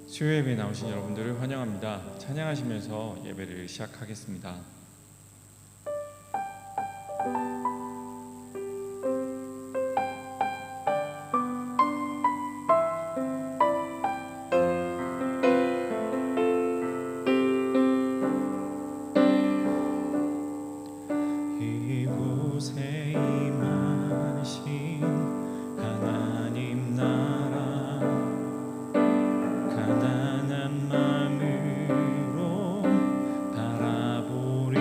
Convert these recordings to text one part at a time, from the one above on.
수요 예배에 나오신 여러분들을 환영합니다. 찬양하시면서 예배를 시작하겠습니다. 이곳에 임하신 하나님 나라, 가난한 마음으로 바라보리.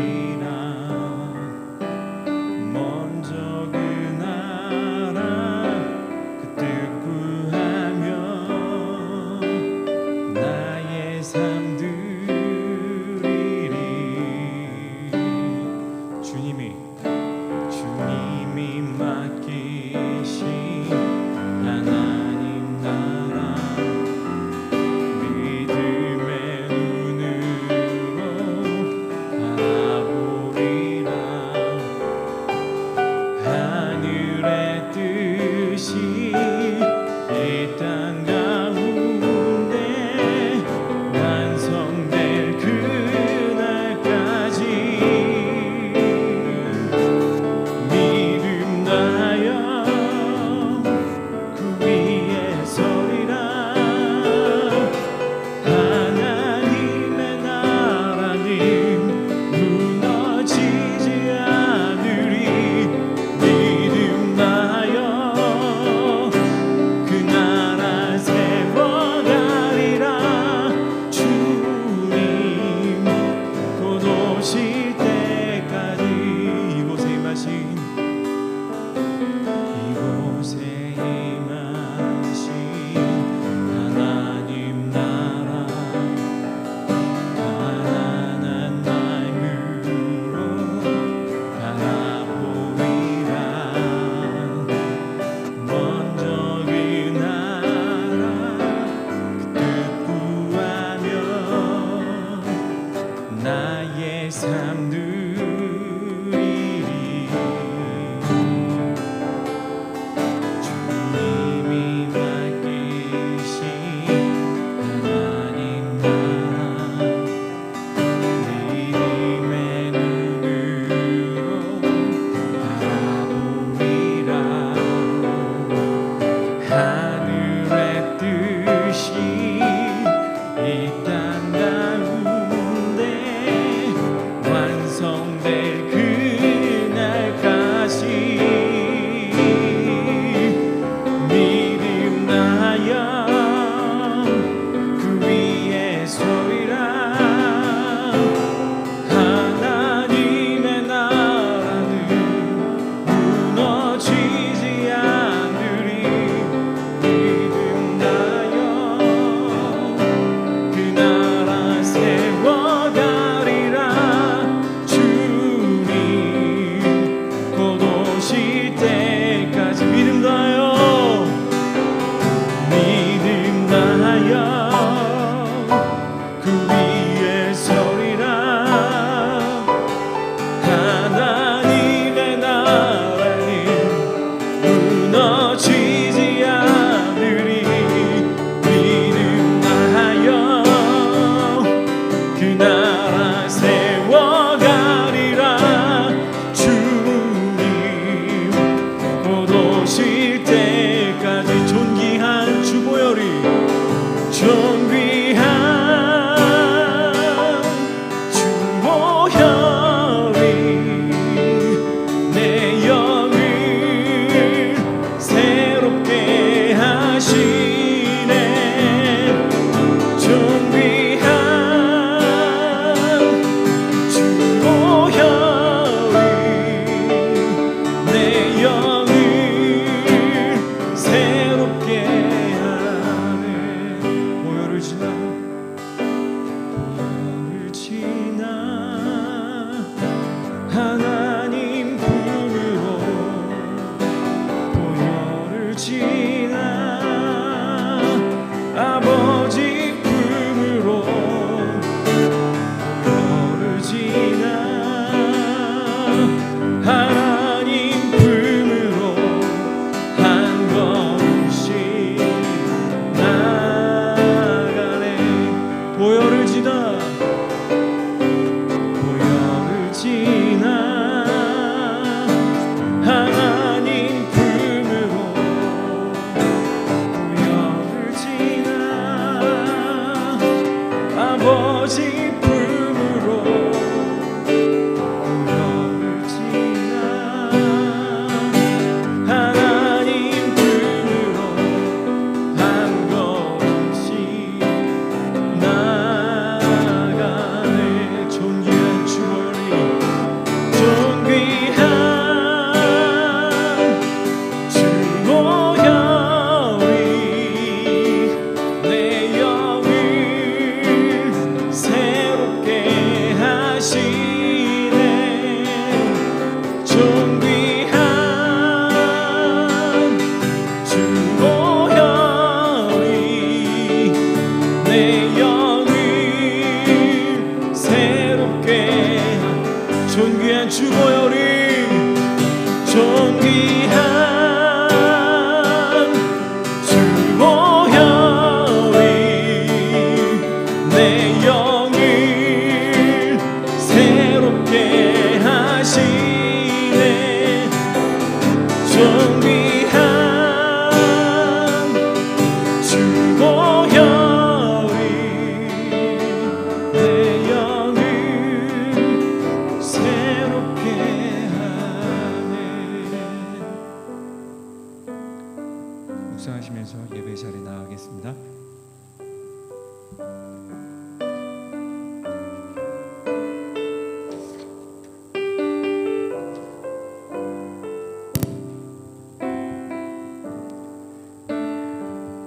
예배 자리에 나가겠습니다.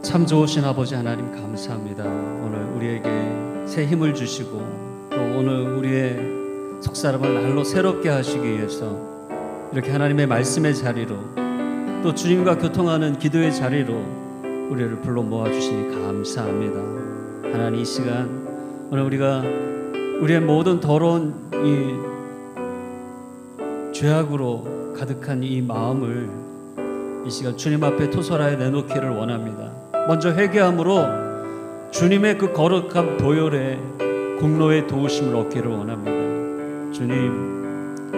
참 좋으신 아버지 하나님 감사합니다. 오늘 우리에게 새 힘을 주시고 또 오늘 우리의 속사람을 날로 새롭게 하시기 위해서 이렇게 하나님의 말씀의 자리로 또 주님과 교통하는 기도의 자리로 우리를 불러 모아주시니 감사합니다. 하나님 이 시간 오늘 우리가 우리의 모든 더러운 이 죄악으로 가득한 이 마음을 이 시간 주님 앞에 토설하여 내놓기를 원합니다. 먼저 회개함으로 주님의 그 거룩한 보혈의 공로의 도우심을 얻기를 원합니다.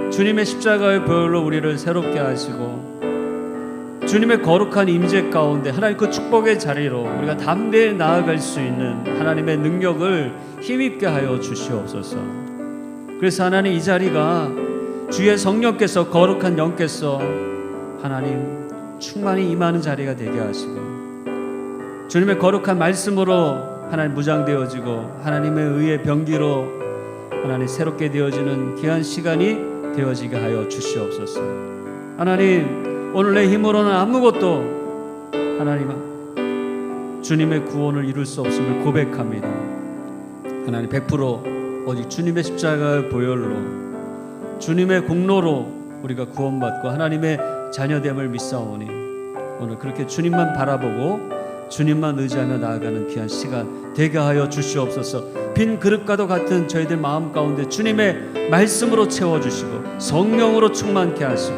주님의 십자가의 보혈로 우리를 새롭게 하시고 주님의 거룩한 임재 가운데 하나님 그 축복의 자리로 우리가 담대히 나아갈 수 있는 하나님의 능력을 힘입게 하여 주시옵소서. 그래서 하나님 이 자리가 주의 성령께서 거룩한 영께서 하나님 충만히 임하는 자리가 되게 하시고 주님의 거룩한 말씀으로 하나님 무장되어지고 하나님의 의의 병기로 하나님 새롭게 되어지는 귀한 시간이 되어지게 하여 주시옵소서. 하나님 오늘 내 힘으로는 아무것도 하나님 주님의 구원을 이룰 수 없음을 고백합니다. 하나님 100% 오직 주님의 십자가의 보혈로 주님의 공로로 우리가 구원받고 하나님의 자녀됨을 믿사오니 오늘 그렇게 주님만 바라보고 주님만 의지하며 나아가는 귀한 시간 되게 하여 주시옵소서. 빈 그릇과도 같은 저희들 마음 가운데 주님의 말씀으로 채워주시고 성령으로 충만케 하시고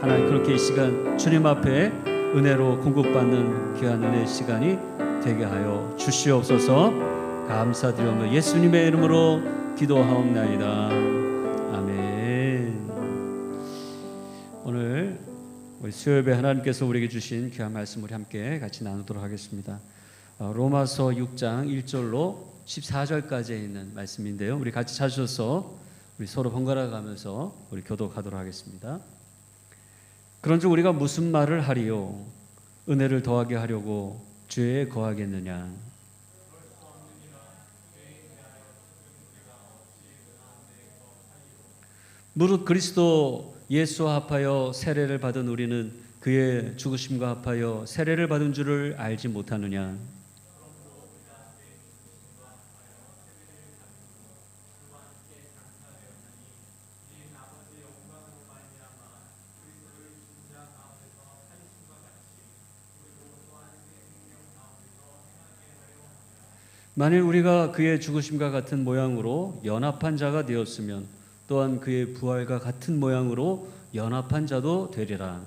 하나님 그렇게 이 시간 주님 앞에 은혜로 공급받는 귀한 은혜의 시간이 되게 하여 주시옵소서. 감사드리며 예수님의 이름으로 기도하옵나이다. 아멘. 오늘 우리 수요예배 하나님께서 우리에게 주신 귀한 말씀 우리 함께 같이 나누도록 하겠습니다. 로마서 6장 1절로 14절까지에 있는 말씀인데요. 우리 같이 찾으셔서 우리 서로 번갈아 가면서 우리 교독하도록 하겠습니다. 그런즉 우리가 무슨 말을 하리요? 은혜를 더하게 하려고 죄에 거하겠느냐? 무릇 그리스도 예수와 합하여 세례를 받은 우리는 그의 죽으심과 합하여 세례를 받은 줄을 알지 못하느냐? 만일 우리가 그의 죽으심과 같은 모양으로 연합한 자가 되었으면 또한 그의 부활과 같은 모양으로 연합한 자도 되리라.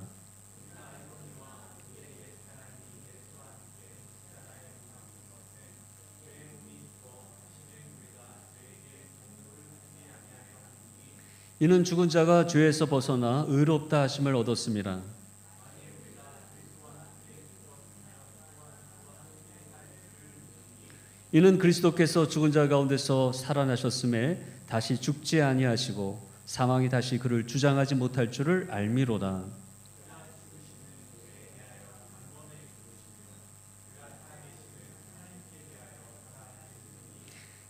이는 죽은 자가 죄에서 벗어나 의롭다 하심을 얻었음이라. 이는 그리스도께서 죽은 자 가운데서 살아나셨음에 다시 죽지 아니하시고 사망이 다시 그를 주장하지 못할 줄을 알미로다.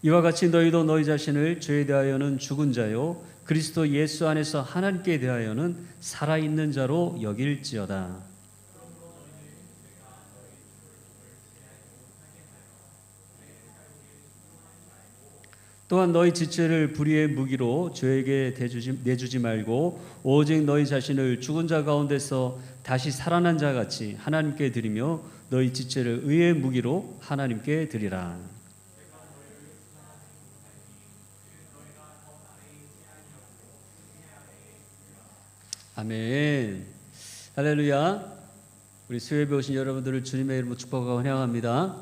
이와 같이 너희도 너희 자신을 죄에 대하여는 죽은 자요 그리스도 예수 안에서 하나님께 대하여는 살아있는 자로 여길지어다. 또한 너희 지체를 불의의 무기로 죄에게 내주지 말고 오직 너희 자신을 죽은 자 가운데서 다시 살아난 자 같이 하나님께 드리며 너희 지체를 의의 무기로 하나님께 드리라. 아멘. 할렐루야. 우리 수요예배 오신 여러분들을 주님의 이름으로 축복하고 환영합니다.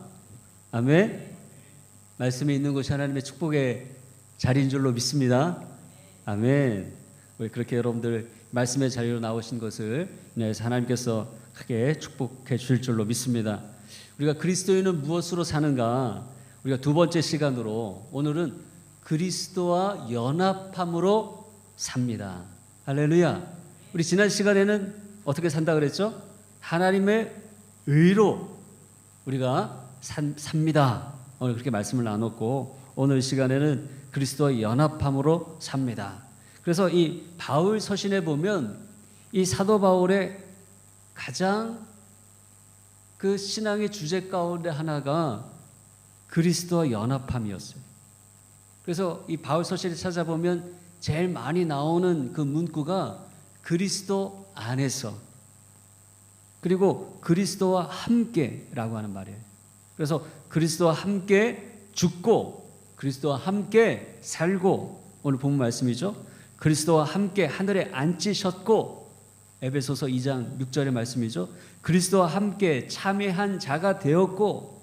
아멘. 말씀이 있는 곳이 하나님의 축복의 자리인 줄로 믿습니다. 아멘. 우리 그렇게 여러분들 말씀의 자리로 나오신 것을 인하여서 하나님께서 크게 축복해 주실 줄로 믿습니다. 우리가 그리스도인은 무엇으로 사는가? 우리가 두 번째 시간으로 오늘은 그리스도와 연합함으로 삽니다. 할렐루야. 우리 지난 시간에는 어떻게 산다 그랬죠? 하나님의 의로 우리가 삽니다. 오늘 그렇게 말씀을 나눴고 오늘 시간에는 그리스도와 연합함으로 삽니다. 그래서 이 바울 서신에 보면 이 사도 바울의 가장 그 신앙의 주제 가운데 하나가 그리스도와 연합함이었어요. 그래서 이 바울 서신을 찾아보면 제일 많이 나오는 그 문구가 그리스도 안에서 그리고 그리스도와 함께라고 하는 말이에요. 그래서 그리스도와 함께 죽고 그리스도와 함께 살고 오늘 본문 말씀이죠. 그리스도와 함께 하늘에 앉히셨고 에베소서 2장 6절의 말씀이죠. 그리스도와 함께 참여한 자가 되었고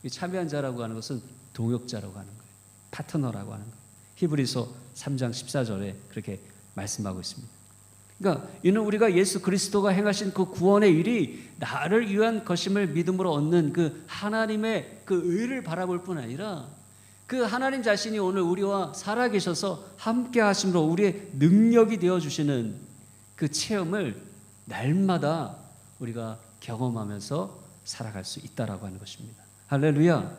이 참여한 자라고 하는 것은 동역자라고 하는 거예요. 파트너라고 하는 거예요. 히브리서 3장 14절에 그렇게 말씀하고 있습니다. 그러니까 이는 우리가 예수 그리스도가 행하신 그 구원의 일이 나를 위한 것임을 믿음으로 얻는 그 하나님의 그 의를 바라볼 뿐 아니라 그 하나님 자신이 오늘 우리와 살아계셔서 함께 하심으로 우리의 능력이 되어주시는 그 체험을 날마다 우리가 경험하면서 살아갈 수 있다라고 하는 것입니다. 할렐루야.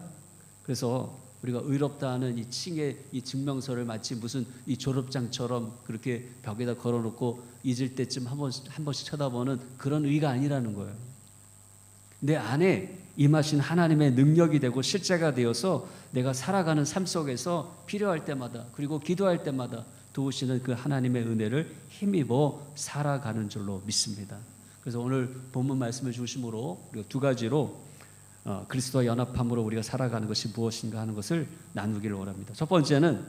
그래서 우리가 의롭다 하는 이 칭의 이 증명서를 마치 무슨 이 졸업장처럼 그렇게 벽에다 걸어놓고 잊을 때쯤 한 번씩 쳐다보는 그런 의가 아니라는 거예요. 내 안에 임하신 하나님의 능력이 되고 실제가 되어서 내가 살아가는 삶 속에서 필요할 때마다 그리고 기도할 때마다 도우시는 그 하나님의 은혜를 힘입어 살아가는 줄로 믿습니다. 그래서 오늘 본문 말씀을 중심으로 우리가 두 가지로 그리스도와 연합함으로 우리가 살아가는 것이 무엇인가 하는 것을 나누기를 원합니다. 첫 번째는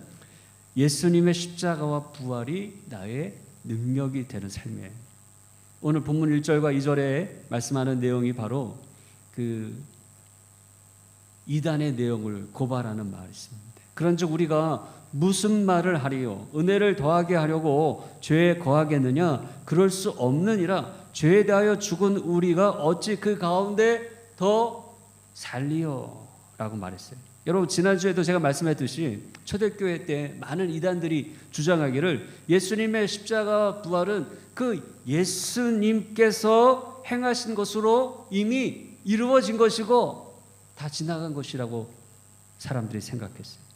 예수님의 십자가와 부활이 나의 능력이 되는 삶이에요. 오늘 본문 1절과 2절에 말씀하는 내용이 바로 그 이단의 내용을 고발하는 말씀입니다. 그런즉 우리가 무슨 말을 하리요? 은혜를 더하게 하려고 죄에 거하겠느냐? 그럴 수 없느니라. 죄에 대하여 죽은 우리가 어찌 그 가운데 더 살리요? 라고 말했어요. 여러분 지난주에도 제가 말씀했듯이 초대교회 때 많은 이단들이 주장하기를 예수님의 십자가 부활은 그 예수님께서 행하신 것으로 이미 이루어진 것이고 다 지나간 것이라고 사람들이 생각했어요.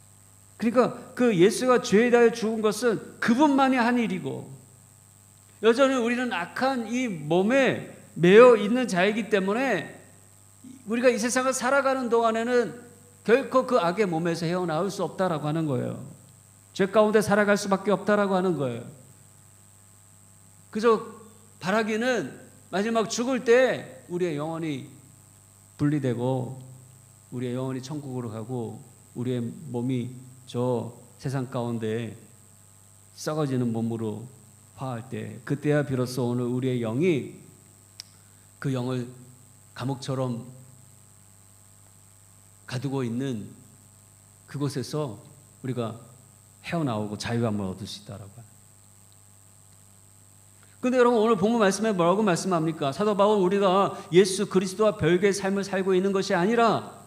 그러니까 그 예수가 죄에 대하여 죽은 것은 그분만이 한 일이고 여전히 우리는 악한 이 몸에 매여 있는 자이기 때문에 우리가 이 세상을 살아가는 동안에는 결코 그 악의 몸에서 헤어나올 수 없다라고 하는 거예요. 죄 가운데 살아갈 수밖에 없다라고 하는 거예요. 그저 바라기는 마지막 죽을 때 우리의 영혼이 분리되고 우리의 영혼이 천국으로 가고 우리의 몸이 저 세상 가운데 썩어지는 몸으로 화할 때 그때야 비로소 오늘 우리의 영이 그 영을 감옥처럼 가두고 있는 그곳에서 우리가 헤어나오고 자유함을 얻을 수 있다라고 해요. 근데 여러분 오늘 본문 말씀에 뭐라고 말씀합니까? 사도 바울 우리가 예수 그리스도와 별개의 삶을 살고 있는 것이 아니라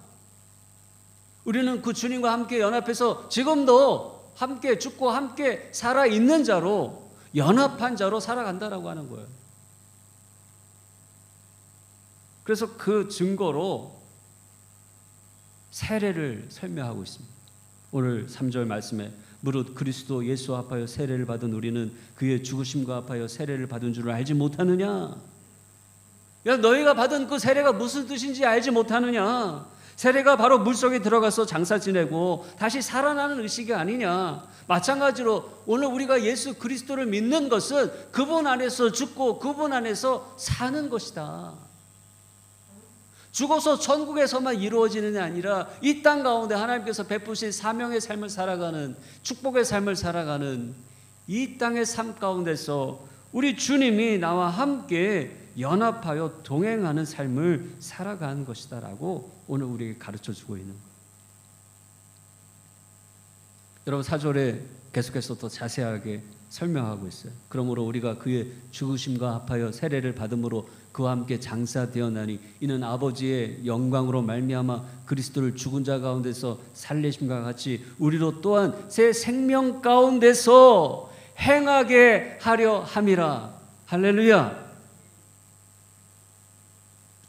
우리는 그 주님과 함께 연합해서 지금도 함께 죽고 함께 살아있는 자로 연합한 자로 살아간다라고 하는 거예요. 그래서 그 증거로 세례를 설명하고 있습니다. 오늘 3절 말씀에 무릇 그리스도 예수와 합하여 세례를 받은 우리는 그의 죽으심과 합하여 세례를 받은 줄을 알지 못하느냐? 야, 너희가 받은 그 세례가 무슨 뜻인지 알지 못하느냐? 세례가 바로 물속에 들어가서 장사 지내고 다시 살아나는 의식이 아니냐? 마찬가지로 오늘 우리가 예수 그리스도를 믿는 것은 그분 안에서 죽고 그분 안에서 사는 것이다. 죽어서 천국에서만 이루어지는 게 아니라 이 땅 가운데 하나님께서 베푸신 사명의 삶을 살아가는 축복의 삶을 살아가는 이 땅의 삶 가운데서 우리 주님이 나와 함께 연합하여 동행하는 삶을 살아가는 것이다라고 오늘 우리에게 가르쳐주고 있는 거예요. 여러분 4절에 계속해서 더 자세하게 설명하고 있어요. 그러므로 우리가 그의 죽으심과 합하여 세례를 받음으로 그와 함께 장사되었나니 이는 아버지의 영광으로 말미암아 그리스도를 죽은 자 가운데서 살리심과 같이 우리로 또한 새 생명 가운데서 행하게 하려 함이라. 할렐루야.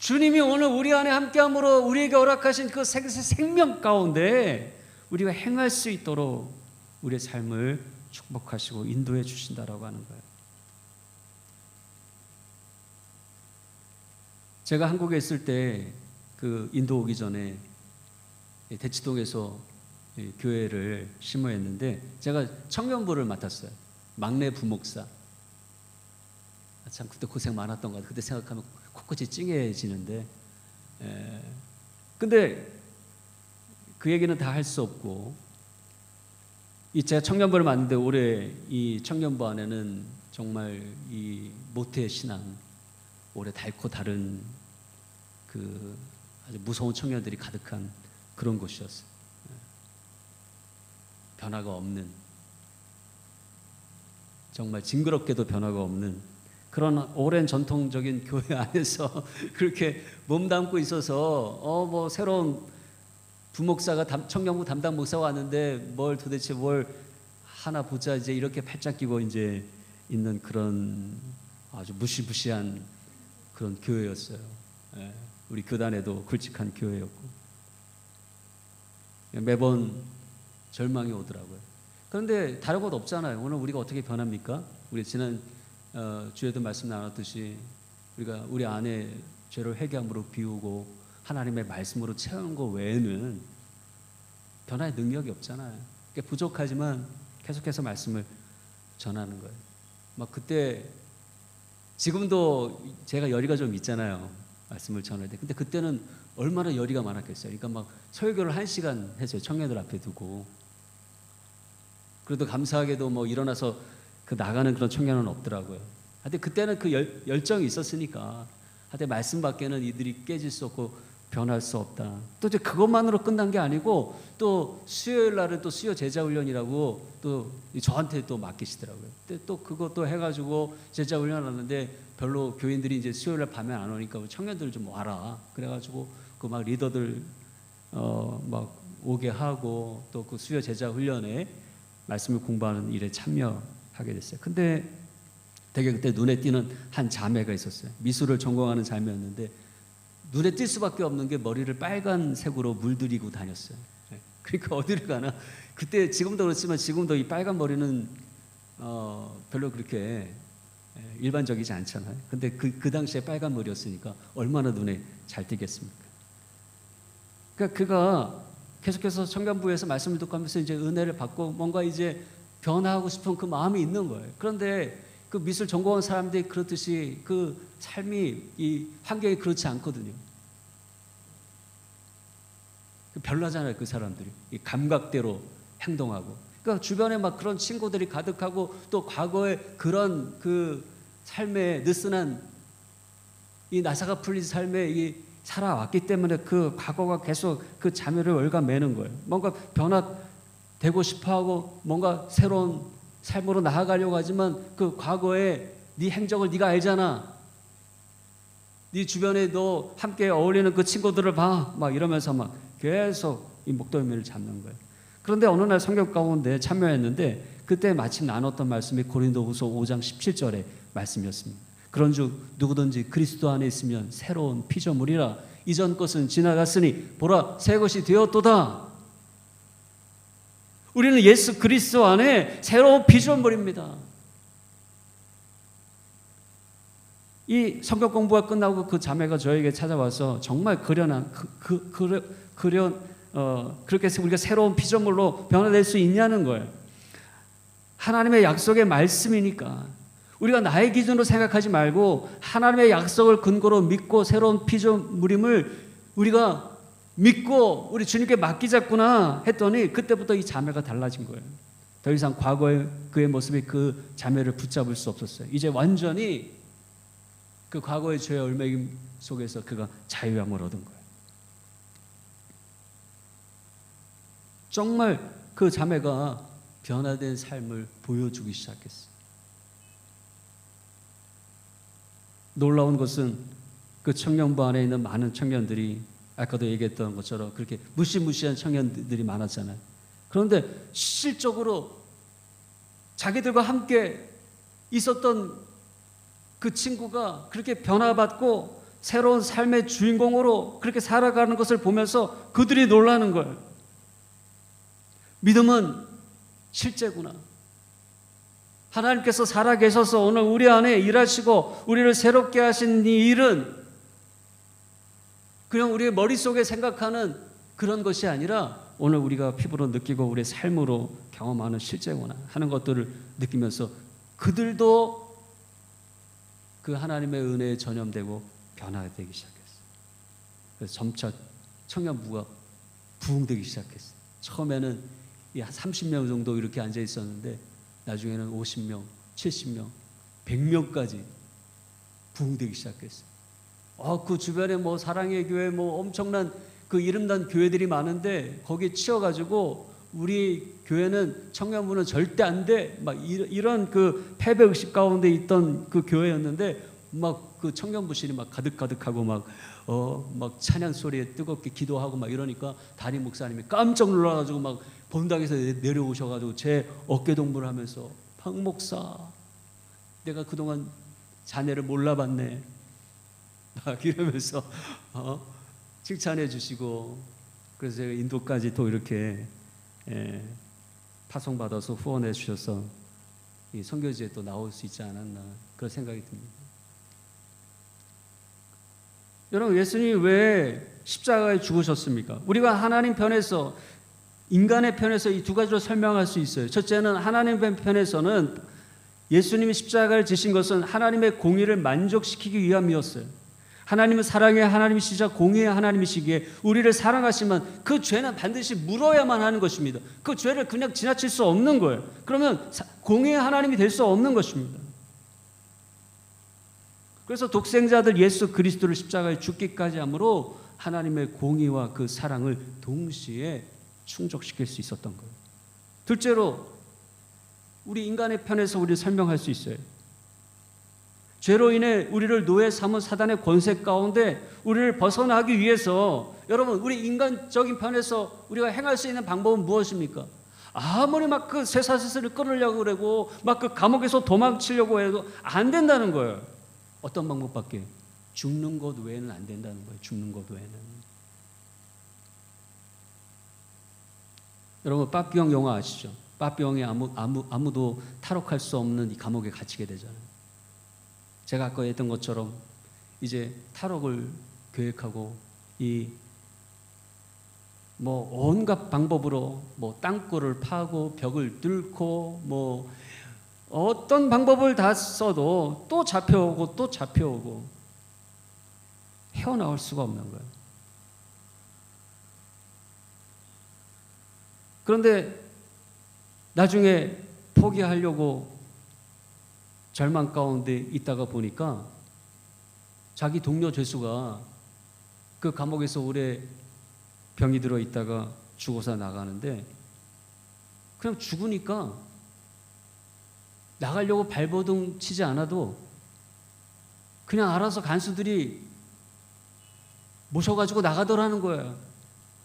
주님이 오늘 우리 안에 함께함으로 우리에게 허락하신 그 생명 가운데 우리가 행할 수 있도록 우리의 삶을 축복하시고 인도해 주신다라고 하는 거예요. 제가 한국에 있을 때 그 인도 오기 전에 대치동에서 교회를 심어했는데 제가 청년부를 맡았어요. 막내 부목사. 참 그때 고생 많았던 것 같아요. 그때 생각하면 코끝이 찡해지는데, 근데 그 얘기는 다 할 수 없고, 제가 청년부를 맡는데 올해 이 청년부 안에는 정말 이 모태 신앙, 올해 닳고 다른 그 아주 무서운 청년들이 가득한 그런 곳이었어요. 변화가 없는, 정말 징그럽게도 변화가 없는 그런 오랜 전통적인 교회 안에서 그렇게 몸담고 있어서 뭐 새로운 부목사가 청년부 담당 목사가 왔는데 뭘 도대체 뭘 하나 보자 이제 이렇게 팔짱 끼고 이제 있는 그런 아주 무시무시한 그런 교회였어요. 우리 교단에도 굵직한 교회였고 매번 절망이 오더라고요. 그런데 다른 것 없잖아요. 오늘 우리가 어떻게 변합니까? 우리 지난 주에도 말씀 나눴듯이 우리가 우리 안에 죄를 회개함으로 비우고 하나님의 말씀으로 채우는 것 외에는 변화의 능력이 없잖아요. 그러니까 부족하지만 계속해서 말씀을 전하는 거예요. 막 그때 지금도 제가 열의가 좀 있잖아요. 말씀을 전할 때. 근데 그때는 얼마나 열의가 많았겠어요. 그러니까 막 설교를 1시간 했어요. 청년들 앞에 두고. 그래도 감사하게도 뭐 일어나서 그 나가는 그런 청년은 없더라고요. 하여튼 그때는 그 열정이 있었으니까 하여튼 말씀밖에는 이들이 깨질 수 없고 변할 수 없다. 또 이제 그것만으로 끝난 게 아니고 또 수요일 날은 또 수요 제자 훈련이라고 또 저한테 또 맡기시더라고요. 근데 또 그것도 해가지고 제자 훈련하는데 별로 교인들이 이제 수요일 날 밤에 안 오니까 청년들 좀 와라. 그래가지고 그 막 리더들 막 오게 하고 또 그 수요 제자 훈련에 말씀을 공부하는 일에 참여하게 됐어요. 근데 되게 그때 눈에 띄는 한 자매가 있었어요. 미술을 전공하는 자매였는데 눈에 띌 수밖에 없는 게 머리를 빨간색으로 물들이고 다녔어요. 그러니까 어디를 가나 그때 지금도 그렇지만 지금도 이 빨간 머리는 별로 그렇게 일반적이지 않잖아요. 근데 그 당시에 빨간 머리였으니까 얼마나 눈에 잘 띄겠습니까? 그러니까 그가 계속해서 청년부에서 말씀을 듣고 하면서 이제 은혜를 받고 뭔가 이제 변화하고 싶은 그 마음이 있는 거예요. 그런데 그 미술 전공한 사람들이 그렇듯이 그 삶이 이 환경이 그렇지 않거든요. 별나잖아요, 그 사람들이. 이 감각대로 행동하고. 그러니까 주변에 막 그런 친구들이 가득하고 또 과거에 그런 그 삶에 느슨한 이 나사가 풀린 삶에 이 살아왔기 때문에 그 과거가 계속 그 자매를 얽어매는 거예요. 뭔가 변화되고 싶어하고 뭔가 새로운 삶으로 나아가려고 하지만 그 과거에 네 행적을 네가 알잖아. 네 주변에 너 함께 어울리는 그 친구들을 봐. 막 이러면서 막 계속 이 목덜미를 잡는 거예요. 그런데 어느 날 성경 가운데 참여했는데 그때 마침 나눴던 말씀이 고린도후서 5장 17절의 말씀이었습니다. 그런즉 누구든지 그리스도 안에 있으면 새로운 피조물이라 이전 것은 지나갔으니 보라 새 것이 되었도다. 우리는 예수 그리스도 안에 새로운 피조물입니다. 이 성경 공부가 끝나고 그 자매가 저에게 찾아와서 정말 그렇게 해서 우리가 새로운 피조물로 변화될 수 있냐는 거예요. 하나님의 약속의 말씀이니까 우리가 나의 기준으로 생각하지 말고 하나님의 약속을 근거로 믿고 새로운 피조물임을 우리가 믿고 우리 주님께 맡기자꾸나 했더니 그때부터 이 자매가 달라진 거예요. 더 이상 과거의 그의 모습이 그 자매를 붙잡을 수 없었어요. 이제 완전히 그 과거의 죄의 얼매김 속에서 그가 자유함을 얻은 거예요. 정말 그 자매가 변화된 삶을 보여주기 시작했어요. 놀라운 것은 그 청년부 안에 있는 많은 청년들이 아까도 얘기했던 것처럼 그렇게 무시무시한 청년들이 많았잖아요. 그런데 실질적으로 자기들과 함께 있었던 그 친구가 그렇게 변화받고 새로운 삶의 주인공으로 그렇게 살아가는 것을 보면서 그들이 놀라는 거예요. 믿음은 실제구나. 하나님께서 살아계셔서 오늘 우리 안에 일하시고 우리를 새롭게 하신 이 일은 그냥 우리의 머릿속에 생각하는 그런 것이 아니라 오늘 우리가 피부로 느끼고 우리의 삶으로 경험하는 실제구나 하는 것들을 느끼면서 그들도 그 하나님의 은혜에 전염되고 변화되기 시작했어요. 그래서 점차 청년부가 부흥되기 시작했어요. 처음에는 한 30명 정도 이렇게 앉아 있었는데 나중에는 50명, 70명, 100명까지 부흥되기 시작했어요. 그 주변에 뭐 사랑의 교회 뭐 엄청난 그 이름난 교회들이 많은데 거기에 치여가지고 우리 교회는 청년부는 절대 안 돼. 막 이런 그 패배 의식 가운데 있던 그 교회였는데 막 그 청년부실이 막 가득가득하고 막 찬양 소리에 뜨겁게 기도하고 막 이러니까 담임 목사님이 깜짝 놀라가지고 막 본당에서 내려오셔가지고 제 어깨 동무를 하면서 박 목사, 내가 그동안 자네를 몰라봤네. 막 이러면서 칭찬해 주시고 그래서 제가 인도까지 또 이렇게 파송받아서 후원해 주셔서 이 선교지에 또 나올 수 있지 않았나 그런 생각이 듭니다. 여러분, 예수님이 왜 십자가에 죽으셨습니까? 우리가 하나님 편에서 인간의 편에서 이 두 가지로 설명할 수 있어요. 첫째는 하나님의 편에서는 예수님이 십자가를 지신 것은 하나님의 공의를 만족시키기 위함이었어요. 하나님은 사랑의 하나님이시자 공의의 하나님이시기에 우리를 사랑하시면 그 죄는 반드시 물어야만 하는 것입니다. 그 죄를 그냥 지나칠 수 없는 거예요. 그러면 공의의 하나님이 될 수 없는 것입니다. 그래서 독생자들 예수 그리스도를 십자가에 죽기까지 함으로 하나님의 공의와 그 사랑을 동시에 충족시킬 수 있었던 거예요. 둘째로 우리 인간의 편에서 우리를 설명할 수 있어요. 죄로 인해 우리를 노예 삼은 사단의 권세 가운데 우리를 벗어나기 위해서 여러분 우리 인간적인 편에서 우리가 행할 수 있는 방법은 무엇입니까? 아무리 막 그 쇠사슬을 끊으려고 그러고 막 그 감옥에서 도망치려고 해도 안 된다는 거예요. 어떤 방법밖에? 죽는 것 외에는 안 된다는 거예요. 죽는 것 외에는. 여러분 빠삐용 영화 아시죠? 빠삐용이 아무도 탈옥할 수 없는 이 감옥에 갇히게 되잖아요. 제가 아까 했던 것처럼 이제 탈옥을 계획하고 이 뭐 온갖 방법으로 뭐 땅굴을 파고 벽을 뚫고 뭐 어떤 방법을 다 써도 또 잡혀오고 또 잡혀오고 헤어나올 수가 없는 거예요. 그런데 나중에 포기하려고 절망 가운데 있다가 보니까 자기 동료 죄수가 그 감옥에서 오래 병이 들어 있다가 죽어서 나가는데 그냥 죽으니까 나가려고 발버둥 치지 않아도 그냥 알아서 간수들이 모셔가지고 나가더라는 거예요.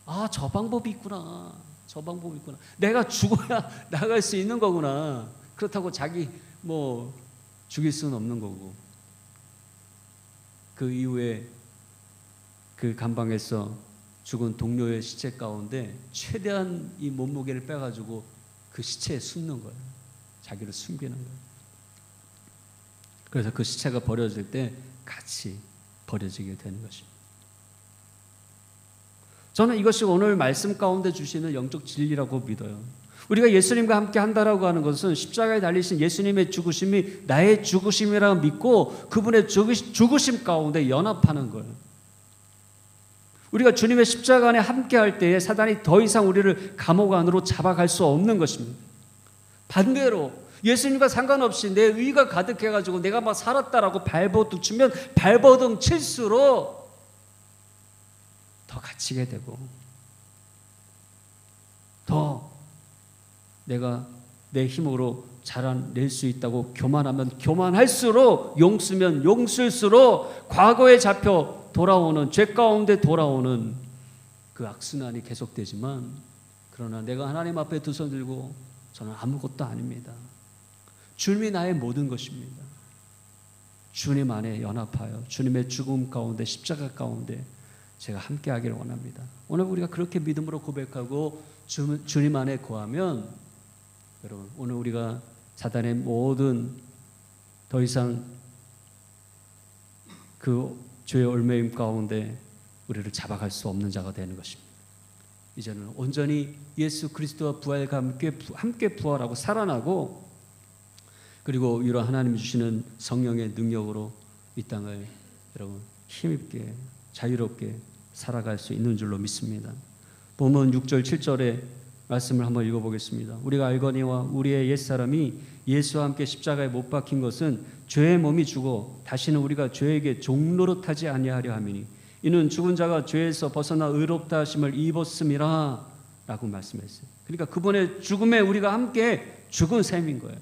아, 저 방법이 있구나. 저 방법이 있구나. 내가 죽어야 나갈 수 있는 거구나. 그렇다고 자기 뭐 죽일 수는 없는 거고. 그 이후에 그 감방에서 죽은 동료의 시체 가운데 최대한 이 몸무게를 빼가지고 그 시체에 숨는 거예요. 자기를 숨기는 거예요. 그래서 그 시체가 버려질 때 같이 버려지게 되는 것입니다. 저는 이것이 오늘 말씀 가운데 주시는 영적 진리라고 믿어요. 우리가 예수님과 함께 한다라고 하는 것은 십자가에 달리신 예수님의 죽으심이 나의 죽으심이라고 믿고 그분의 죽으심 가운데 연합하는 거예요. 우리가 주님의 십자가 안에 함께 할 때에 사단이 더 이상 우리를 감옥 안으로 잡아갈 수 없는 것입니다. 반대로 예수님과 상관없이 내 의가 가득해가지고 내가 막 살았다라고 발버둥 치면 발버둥 칠수록 더 갇히게 되고 더 내가 내 힘으로 자라낼 수 있다고 교만하면 교만할수록 용쓰면 용쓸수록 과거에 잡혀 돌아오는 죄 가운데 돌아오는 그 악순환이 계속되지만 그러나 내가 하나님 앞에 두 손 들고 저는 아무것도 아닙니다. 주님이 나의 모든 것입니다. 주님 안에 연합하여 주님의 죽음 가운데 십자가 가운데 제가 함께 하기를 원합니다. 오늘 우리가 그렇게 믿음으로 고백하고 주님 안에 거하면 여러분 오늘 우리가 사단의 모든 더 이상 그 죄의 올매임 가운데 우리를 잡아갈 수 없는 자가 되는 것입니다. 이제는 온전히 예수 그리스도와 부활과 함께 부활하고 살아나고 그리고 위로 하나님이 주시는 성령의 능력으로 이 땅을 여러분 힘있게 자유롭게 살아갈 수 있는 줄로 믿습니다. 본문 6절 7절의 말씀을 한번 읽어보겠습니다. 우리가 알거니와 우리의 옛사람이 예수와 함께 십자가에 못 박힌 것은 죄의 몸이 죽어 다시는 우리가 죄에게 종노릇하지 아니하려 함이니 이는 죽은 자가 죄에서 벗어나 의롭다 하심을 입었음이라 라고 말씀했어요. 그러니까 그분의 죽음에 우리가 함께 죽은 셈인 거예요.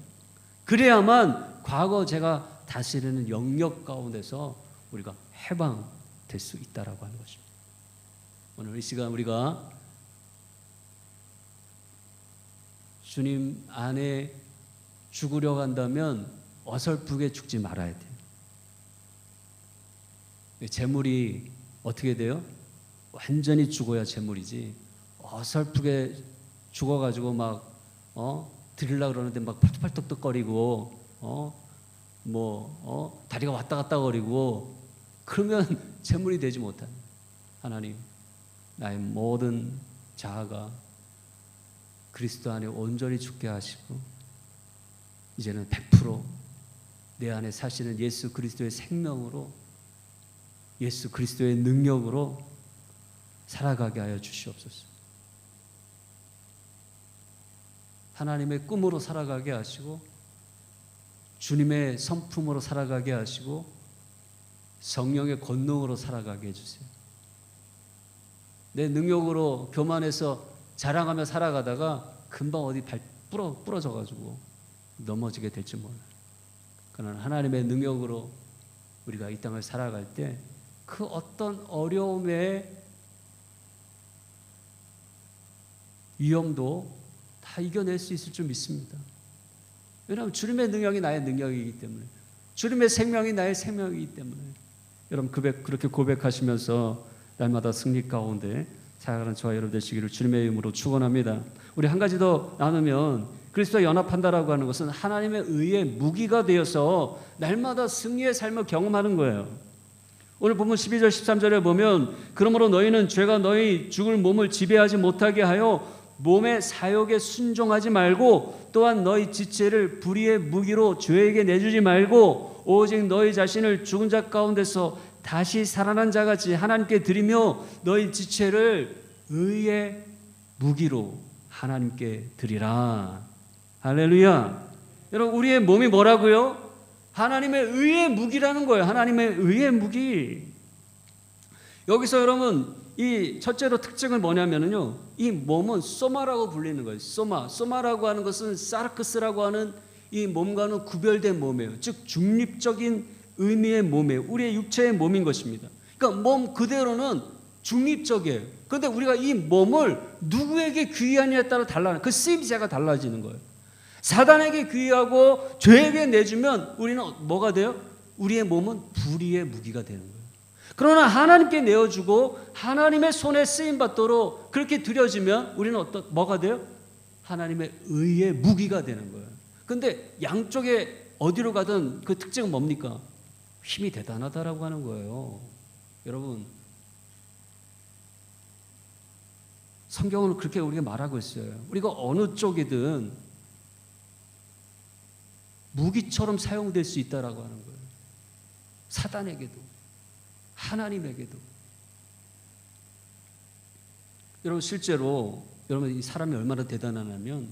그래야만 과거 제가 다스리는 영역 가운데서 우리가 해방될 수 있다라고 하는 것입니다. 오늘 이 시간 우리가 주님 안에 죽으려 한다면 어설프게 죽지 말아야 돼요. 재물이 어떻게 돼요? 완전히 죽어야 재물이지 어설프게 죽어가지고 막 드리려고 그러는데 막 팔뚝팔뚝거리고 다리가 왔다 갔다 거리고 그러면 재물이 되지 못합니다. 하나님 나의 모든 자아가 그리스도 안에 온전히 죽게 하시고 이제는 100% 내 안에 사시는 예수 그리스도의 생명으로 예수 그리스도의 능력으로 살아가게 하여 주시옵소서. 하나님의 꿈으로 살아가게 하시고 주님의 성품으로 살아가게 하시고 성령의 권능으로 살아가게 해주세요. 내 능력으로 교만해서 자랑하며 살아가다가 금방 어디 발 부러져가지고 넘어지게 될지 몰라요. 그러나 하나님의 능력으로 우리가 이 땅을 살아갈 때 그 어떤 어려움의 위험도 다 이겨낼 수 있을 줄 믿습니다. 왜냐하면 주님의 능력이 나의 능력이기 때문에 주님의 생명이 나의 생명이기 때문에 여러분 그렇게 고백하시면서 날마다 승리 가운데 살아가는 저와 여러분 되시기를 주님의 이름으로 축원합니다. 우리 한 가지 더 나누면 그리스도와 연합한다라고 하는 것은 하나님의 의의 무기가 되어서 날마다 승리의 삶을 경험하는 거예요. 오늘 본문 12절 13절에 보면 그러므로 너희는 죄가 너희 죽을 몸을 지배하지 못하게 하여 몸의 사욕에 순종하지 말고 또한 너희 지체를 불의의 무기로 죄에게 내주지 말고 오직 너희 자신을 죽은 자 가운데서 다시 살아난 자같이 하나님께 드리며 너희 지체를 의의 무기로 하나님께 드리라. 할렐루야. 여러분 우리의 몸이 뭐라고요? 하나님의 의의 무기라는 거예요. 하나님의 의의 무기. 여기서 여러분 이 첫째로 특징을 뭐냐면요, 이 몸은 소마라고 불리는 거예요. 소마라고 하는 것은 사르크스라고 하는 이 몸과는 구별된 몸이에요. 즉 중립적인 의미의 몸이에요. 우리의 육체의 몸인 것입니다. 그러니까 몸 그대로는 중립적이에요. 그런데 우리가 이 몸을 누구에게 귀하냐에 따라 그 쓰임새가 달라지는 거예요. 사단에게 귀하고 죄에게 내주면 우리는 뭐가 돼요? 우리의 몸은 불의의 무기가 되는 거예요. 그러나 하나님께 내어주고 하나님의 손에 쓰임받도록 그렇게 드려지면 우리는 뭐가 돼요? 하나님의 의의 무기가 되는 거예요. 그런데 양쪽에 어디로 가든 그 특징은 뭡니까? 힘이 대단하다라고 하는 거예요. 여러분 성경은 그렇게 우리가 말하고 있어요. 우리가 어느 쪽이든 무기처럼 사용될 수 있다라고 하는 거예요. 사단에게도 하나님에게도. 여러분 실제로 여러분 이 사람이 얼마나 대단하냐면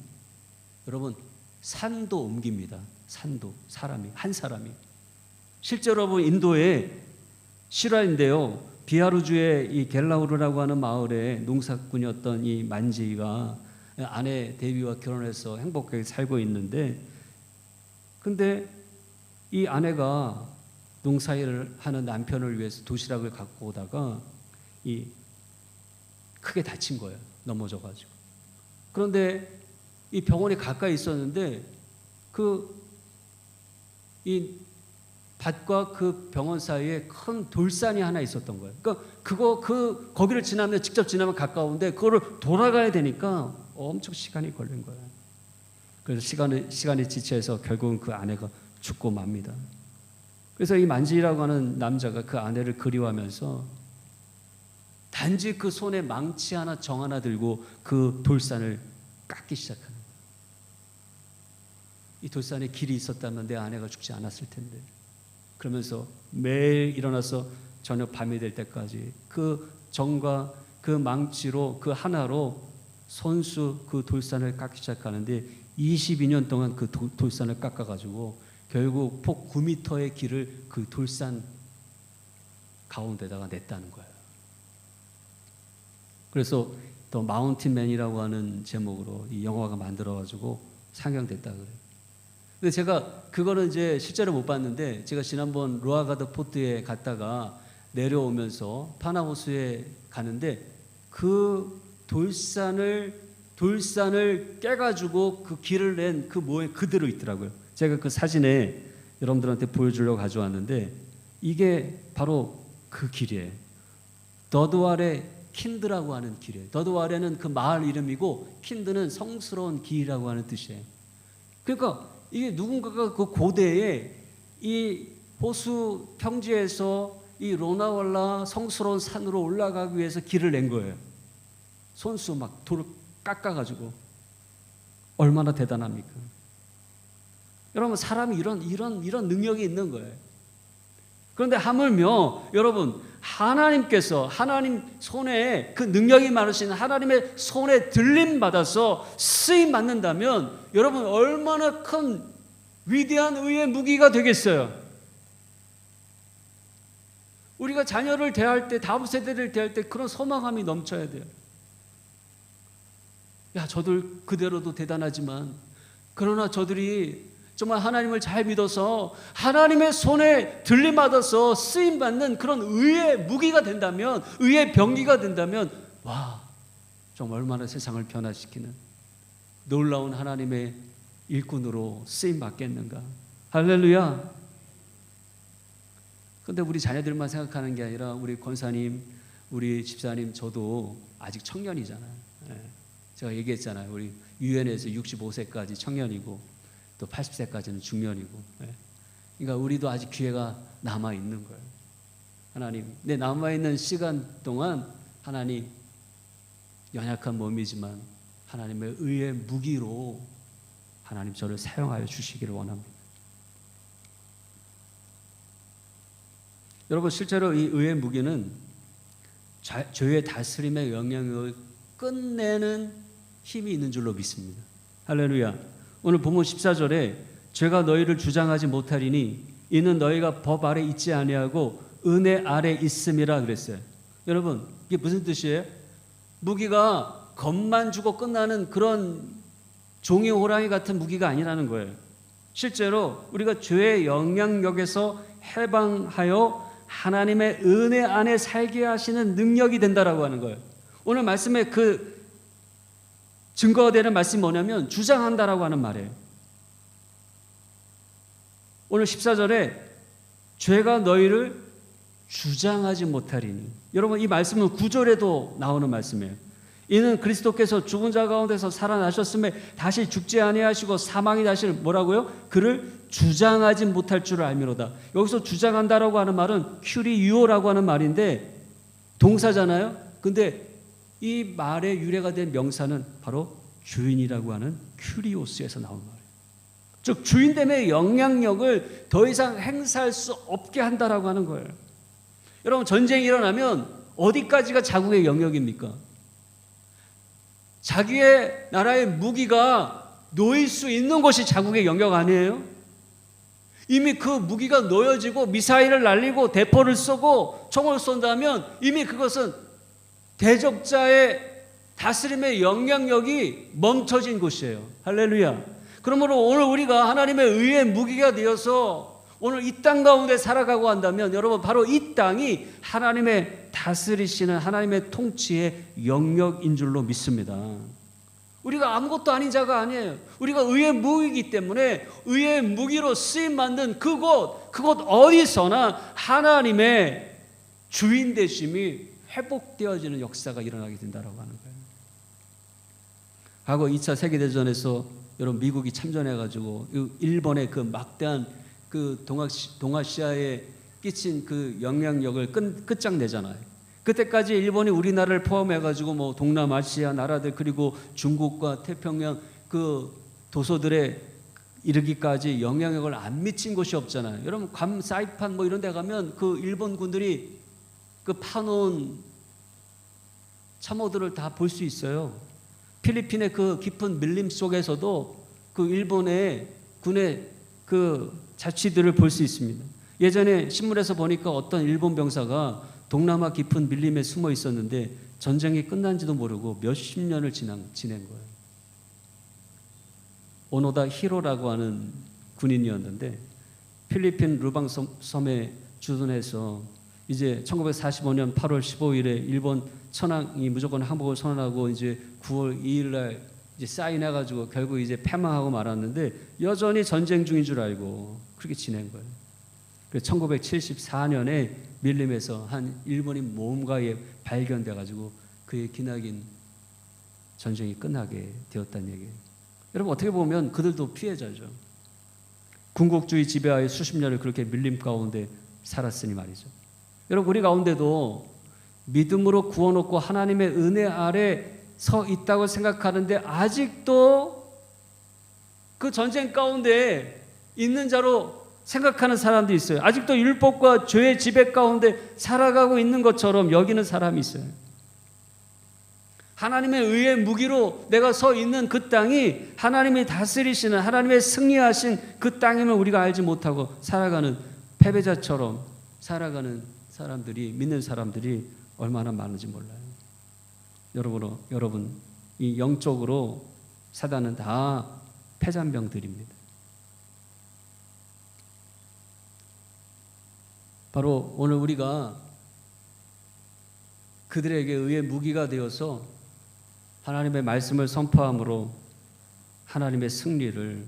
여러분 산도 옮깁니다. 산도 사람이 한 사람이 실제로 여러분 인도의 실화인데요. 비하루주의 이 겔라우르라고 하는 마을에 농사꾼이었던 이 만지가 아내 데비와 결혼해서 행복하게 살고 있는데 근데 이 아내가 농사일을 하는 남편을 위해서 도시락을 갖고 오다가 이 크게 다친 거예요. 넘어져가지고. 그런데 이 병원에 가까이 있었는데 이 밭과 그 병원 사이에 큰 돌산이 하나 있었던 거예요. 그러니까 거기를 지나면 직접 지나면 가까운데 그거를 돌아가야 되니까 엄청 시간이 걸린 거예요. 그래서 시간이 지체해서 결국은 그 아내가 죽고 맙니다. 그래서 이 만지라고 하는 남자가 그 아내를 그리워하면서 단지 그 손에 망치 하나 정 하나 들고 그 돌산을 깎기 시작하는 거예요. 이 돌산에 길이 있었다면 내 아내가 죽지 않았을 텐데. 그러면서 매일 일어나서 저녁 밤이 될 때까지 그 정과 그 망치로 그 하나로 손수 그 돌산을 깎기 시작하는데 22년 동안 그 돌산을 깎아가지고 결국 폭 9m의 길을 그 돌산 가운데다가 냈다는 거예요. 그래서 더 마운틴맨이라고 하는 제목으로 이 영화가 만들어가지고 상영됐다 그래요. 근데 제가 그거는 이제 실제로 못 봤는데 제가 지난번 로아가드 포트에 갔다가 내려오면서 파나호수에 가는데 그 돌산을 깨가지고 그 길을 낸 그 모양 그대로 있더라고요. 제가 그 사진에 여러분들한테 보여주려고 가져왔는데 이게 바로 그 길이에요. 더드왈의 킨드라고 하는 길이에요. 더드왈에는 그 마을 이름이고 킨드는 성스러운 길이라고 하는 뜻이에요. 그러니까 이게 누군가가 그 고대에 이 호수 평지에서 이 로나왈라 성스러운 산으로 올라가기 위해서 길을 낸 거예요. 손수 막 돌을 깎아가지고. 얼마나 대단합니까? 여러분, 사람이 이런 능력이 있는 거예요. 그런데 하물며 여러분, 하나님께서 하나님 손에 그 능력이 많으신 하나님의 손에 들림 받아서 쓰임 받는다면 여러분 얼마나 큰 위대한 의의 무기가 되겠어요. 우리가 자녀를 대할 때, 다음 세대를 대할 때 그런 소망감이 넘쳐야 돼요. 야, 저들 그대로도 대단하지만 그러나 저들이 정말 하나님을 잘 믿어서 하나님의 손에 들림받아서 쓰임받는 그런 의의 무기가 된다면, 의의 병기가 된다면, 와, 정말 얼마나 세상을 변화시키는 놀라운 하나님의 일꾼으로 쓰임받겠는가. 할렐루야. 그런데 우리 자녀들만 생각하는 게 아니라 우리 권사님, 우리 집사님, 저도 아직 청년이잖아요. 제가 얘기했잖아요. 우리 유엔에서 65세까지 청년이고 또 80세까지는 중년이고. 그러니까 우리도 아직 기회가 남아있는 거예요. 하나님, 내 남아있는 시간 동안 하나님, 연약한 몸이지만 하나님의 의의 무기로 하나님 저를 사용하여 주시기를 원합니다. 여러분, 실제로 이 의의 무기는 죄의 다스림의 영향력을 끝내는 힘이 있는 줄로 믿습니다. 할렐루야. 오늘 본문 14절에 죄가 너희를 주장하지 못하리니 이는 너희가 법 아래 있지 아니하고 은혜 아래 있음이라 그랬어요. 여러분, 이게 무슨 뜻이에요? 무기가 겁만 주고 끝나는 그런 종이 호랑이 같은 무기가 아니라는 거예요. 실제로 우리가 죄의 영향력에서 해방하여 하나님의 은혜 안에 살게 하시는 능력이 된다라고 하는 거예요. 오늘 말씀에 그 증거가 되는 말씀이 뭐냐면 주장한다라고 하는 말이에요. 오늘 14절에 죄가 너희를 주장하지 못하리니, 여러분 이 말씀은 9절에도 나오는 말씀이에요. 이는 그리스도께서 죽은 자 가운데서 살아나셨음에 다시 죽지 아니하시고 사망이 다시 뭐라고요? 그를 주장하지 못할 줄을 알미로다. 여기서 주장한다라고 하는 말은 큐리유오라고 하는 말인데 동사잖아요. 근데 이 말의 유래가 된 명사는 바로 주인이라고 하는 큐리오스에서 나온 말이에요. 즉 주인됨의 영향력을 더 이상 행사할 수 없게 한다라고 하는 거예요. 여러분, 전쟁이 일어나면 어디까지가 자국의 영역입니까? 자기의 나라의 무기가 놓일 수 있는 곳이 자국의 영역 아니에요? 이미 그 무기가 놓여지고 미사일을 날리고 대포를 쏘고 총을 쏜다면 이미 그것은 대적자의 다스림의 영향력이 멈춰진 곳이에요. 할렐루야. 그러므로 오늘 우리가 하나님의 의의 무기가 되어서 오늘 이 땅 가운데 살아가고 한다면 여러분, 바로 이 땅이 하나님의 다스리시는 하나님의 통치의 영역인 줄로 믿습니다. 우리가 아무것도 아닌 자가 아니에요. 우리가 의의 무기이기 때문에 의의 무기로 쓰임 받는 그곳 어디서나 하나님의 주인 되심이 회복되어지는 역사가 일어나게 된다라고 하는 거예요. 과거 2차 세계대전에서 여러분 미국이 참전해가지고 일본의 그 막대한 그 동아시아에 끼친 그 영향력을 끝장내잖아요. 그때까지 일본이 우리나라를 포함해가지고 뭐 동남아시아 나라들 그리고 중국과 태평양 그 도서들에 이르기까지 영향력을 안 미친 곳이 없잖아요. 여러분 괌 사이판 뭐 이런 데 가면 그 일본 군들이 그 파놓은 참호들을 다 볼 수 있어요. 필리핀의 그 깊은 밀림 속에서도 그 일본의 군의 그 자취들을 볼 수 있습니다. 예전에 신문에서 보니까 어떤 일본 병사가 동남아 깊은 밀림에 숨어 있었는데 전쟁이 끝난지도 모르고 몇십 년을 지낸 거예요. 오노다 히로라고 하는 군인이었는데 필리핀 루방 섬에 주둔해서 이제 1945년 8월 15일에 일본 천황이 무조건 항복을 선언하고 이제 9월 2일 날 이제 사인해가지고 결국 이제 패망하고 말았는데 여전히 전쟁 중인 줄 알고 그렇게 지낸 거예요. 그래서 1974년에 밀림에서 한 일본인 모험가에 발견돼가지고 그의 기나긴 전쟁이 끝나게 되었다는 얘기예요. 여러분 어떻게 보면 그들도 피해자죠. 군국주의 지배하에 수십 년을 그렇게 밀림 가운데 살았으니 말이죠. 여러분 우리 가운데도 믿음으로 구원 얻고 하나님의 은혜 아래 서 있다고 생각하는데 아직도 그 전쟁 가운데 있는 자로 생각하는 사람도 있어요. 아직도 율법과 죄의 지배 가운데 살아가고 있는 것처럼 여기는 사람이 있어요. 하나님의 의의 무기로 내가 서 있는 그 땅이 하나님이 다스리시는 하나님의 승리하신 그 땅임을 우리가 알지 못하고 살아가는 패배자처럼 살아가는 사람들이 믿는 사람들이 얼마나 많은지 몰라요. 여러분 이 영적으로 사단은 다 패잔병들입니다. 바로 오늘 우리가 그들에게 의의 무기가 되어서 하나님의 말씀을 선포함으로 하나님의 승리를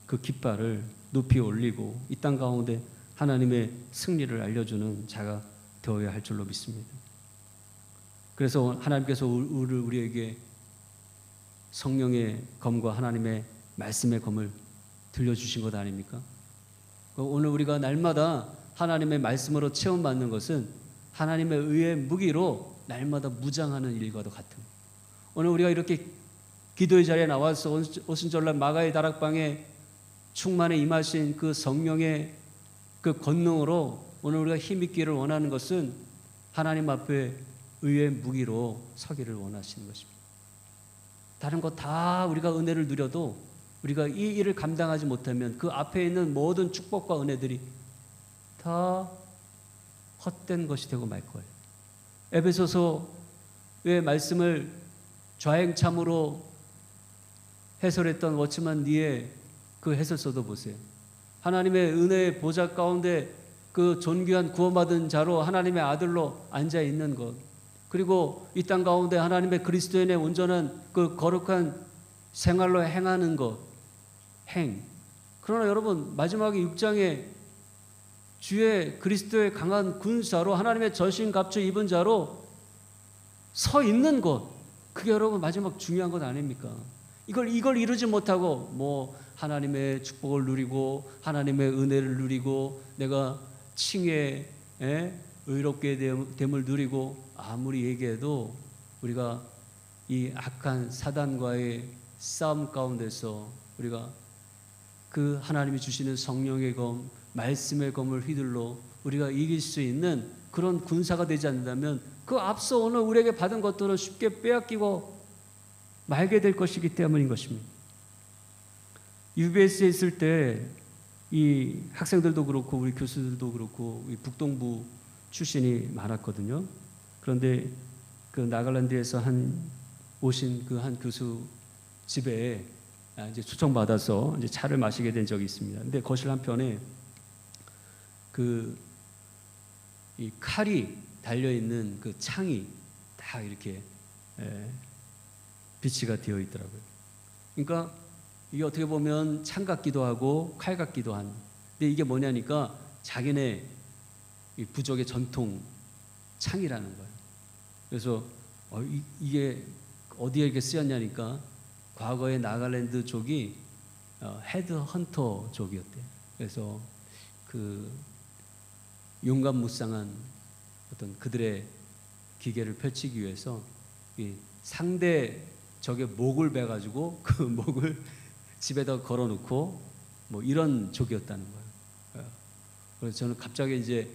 그 깃발을 높이 올리고 이 땅 가운데 하나님의 승리를 알려주는 자가 되어야 할 줄로 믿습니다. 그래서 하나님께서 우리에게 성령의 검과 하나님의 말씀의 검을 들려주신 것 아닙니까? 오늘 우리가 날마다 하나님의 말씀으로 체험받는 것은 하나님의 의의 무기로 날마다 무장하는 일과도 같은 오늘 우리가 이렇게 기도의 자리에 나와서 오순절날 마가의 다락방에 충만에 임하신 그 성령의 그 권능으로 오늘 우리가 힘있기를 원하는 것은 하나님 앞에 의의 무기로 서기를 원하시는 것입니다. 다른 거 다 우리가 은혜를 누려도 우리가 이 일을 감당하지 못하면 그 앞에 있는 모든 축복과 은혜들이 다 헛된 것이 되고 말 거예요. 에베소서의 말씀을 좌행참으로 해설했던 워치만 니의 그 해설서도 보세요. 하나님의 은혜의 보좌 가운데 그 존귀한 구원받은 자로 하나님의 아들로 앉아 있는 것, 그리고 이 땅 가운데 하나님의 그리스도인의 온전한 그 거룩한 생활로 행하는 것, 그러나 여러분 마지막에 6장에 주의 그리스도의 강한 군사로 하나님의 전신갑주 입은 자로 서 있는 것, 그게 여러분 마지막 중요한 것 아닙니까? 이걸 이루지 못하고 뭐 하나님의 축복을 누리고 하나님의 은혜를 누리고 내가 칭에 의롭게 됨을 누리고 아무리 얘기해도 우리가 이 악한 사단과의 싸움 가운데서 우리가 그 하나님이 주시는 성령의 검, 말씀의 검을 휘둘러 우리가 이길 수 있는 그런 군사가 되지 않는다면 그 앞서 오늘 우리에게 받은 것들은 쉽게 빼앗기고 말게 될 것이기 때문인 것입니다. UBS에 있을 때 이 학생들도 그렇고 우리 교수들도 그렇고 이 북동부 출신이 많았거든요. 그런데 그 나갈란드에서 오신 그 한 교수 집에 이제 초청받아서 이제 차를 마시게 된 적이 있습니다. 근데 거실 한편에 이 칼이 달려 있는 그 창이 다 이렇게 비치가 되어 있더라고요. 그러니까 이게 어떻게 보면 창 같기도 하고 칼 같기도 한. 근데 이게 뭐냐니까 자기네 이 부족의 전통 창이라는 거예요. 그래서 이게 어디에 이렇게 쓰였냐니까 과거에 나갈랜드 족이 헤드 헌터 족이었대요. 그래서 그 용감무쌍한 어떤 그들의 기계를 펼치기 위해서 이 상대 적의 목을 베가지고 그 목을 집에다 걸어놓고 뭐 이런 족이었다는 거예요. 그래서 저는 갑자기 이제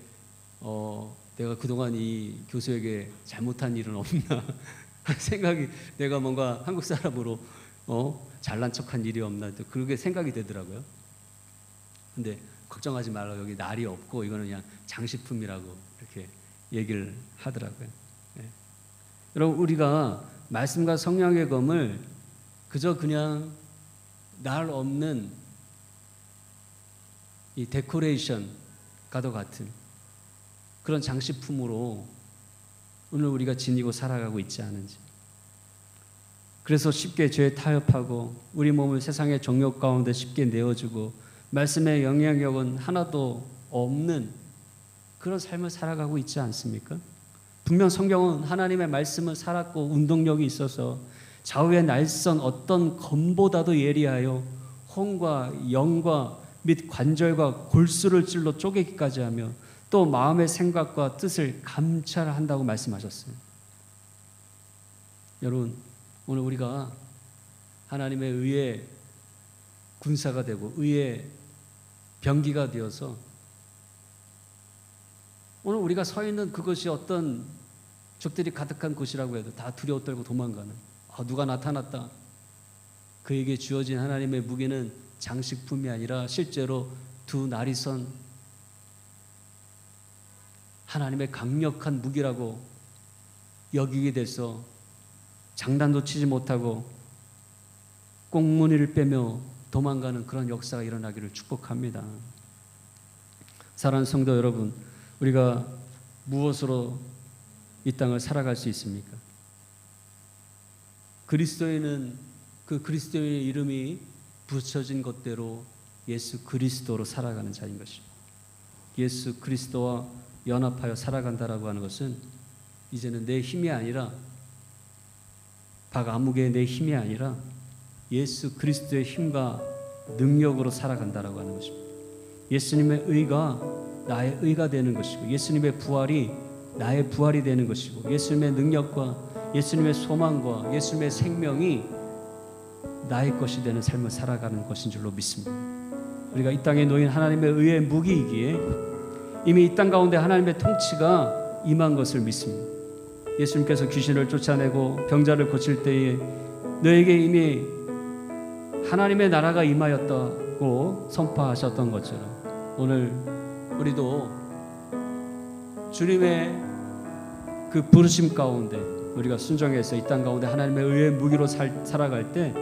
내가 그동안 이 교수에게 잘못한 일은 없나 생각이, 내가 뭔가 한국 사람으로 잘난 척한 일이 없나 그렇게 생각이 되더라고요. 근데 걱정하지 말라, 여기 날이 없고 이거는 그냥 장식품이라고 이렇게 얘기를 하더라고요. 네. 여러분, 우리가 말씀과 성령의 검을 그저 그냥 날 없는 이 데코레이션과도 같은 그런 장식품으로 오늘 우리가 지니고 살아가고 있지 않은지. 그래서 쉽게 죄에 타협하고 우리 몸을 세상의 정욕 가운데 쉽게 내어주고 말씀의 영향력은 하나도 없는 그런 삶을 살아가고 있지 않습니까? 분명 성경은 하나님의 말씀을 살았고 운동력이 있어서 좌우의 날선 어떤 검보다도 예리하여 혼과 영과 및 관절과 골수를 찔러 쪼개기까지 하며 또 마음의 생각과 뜻을 감찰한다고 말씀하셨어요. 여러분, 오늘 우리가 하나님의 의의 군사가 되고 의의 병기가 되어서 오늘 우리가 서 있는 그것이 어떤 적들이 가득한 곳이라고 해도 다 두려워 떨고 도망가는, 누가 나타났다, 그에게 주어진 하나님의 무기는 장식품이 아니라 실제로 두 날이 선 하나님의 강력한 무기라고 여기게 돼서 장단도 치지 못하고 꽁무니를 빼며 도망가는 그런 역사가 일어나기를 축복합니다. 사랑하는 성도 여러분, 우리가 무엇으로 이 땅을 살아갈 수 있습니까? 그리스도인은 그 그리스도인의 이름이 붙여진 것대로 예수 그리스도로 살아가는 자인 것입니다. 예수 그리스도와 연합하여 살아간다라고 하는 것은 이제는 내 힘이 아니라 박아무개의 내 힘이 아니라 예수 그리스도의 힘과 능력으로 살아간다라고 하는 것입니다. 예수님의 의가 나의 의가 되는 것이고 예수님의 부활이 나의 부활이 되는 것이고 예수님의 능력과 예수님의 소망과 예수님의 생명이 나의 것이 되는 삶을 살아가는 것인 줄로 믿습니다. 우리가 이 땅에 놓인 하나님의 의의 무기이기에 이미 이 땅 가운데 하나님의 통치가 임한 것을 믿습니다. 예수님께서 귀신을 쫓아내고 병자를 고칠 때에 너에게 이미 하나님의 나라가 임하였다고 선포하셨던 것처럼 오늘 우리도 주님의 그 부르심 가운데 우리가 순종해서 이 땅 가운데 하나님의 의의 무기로 살아갈 때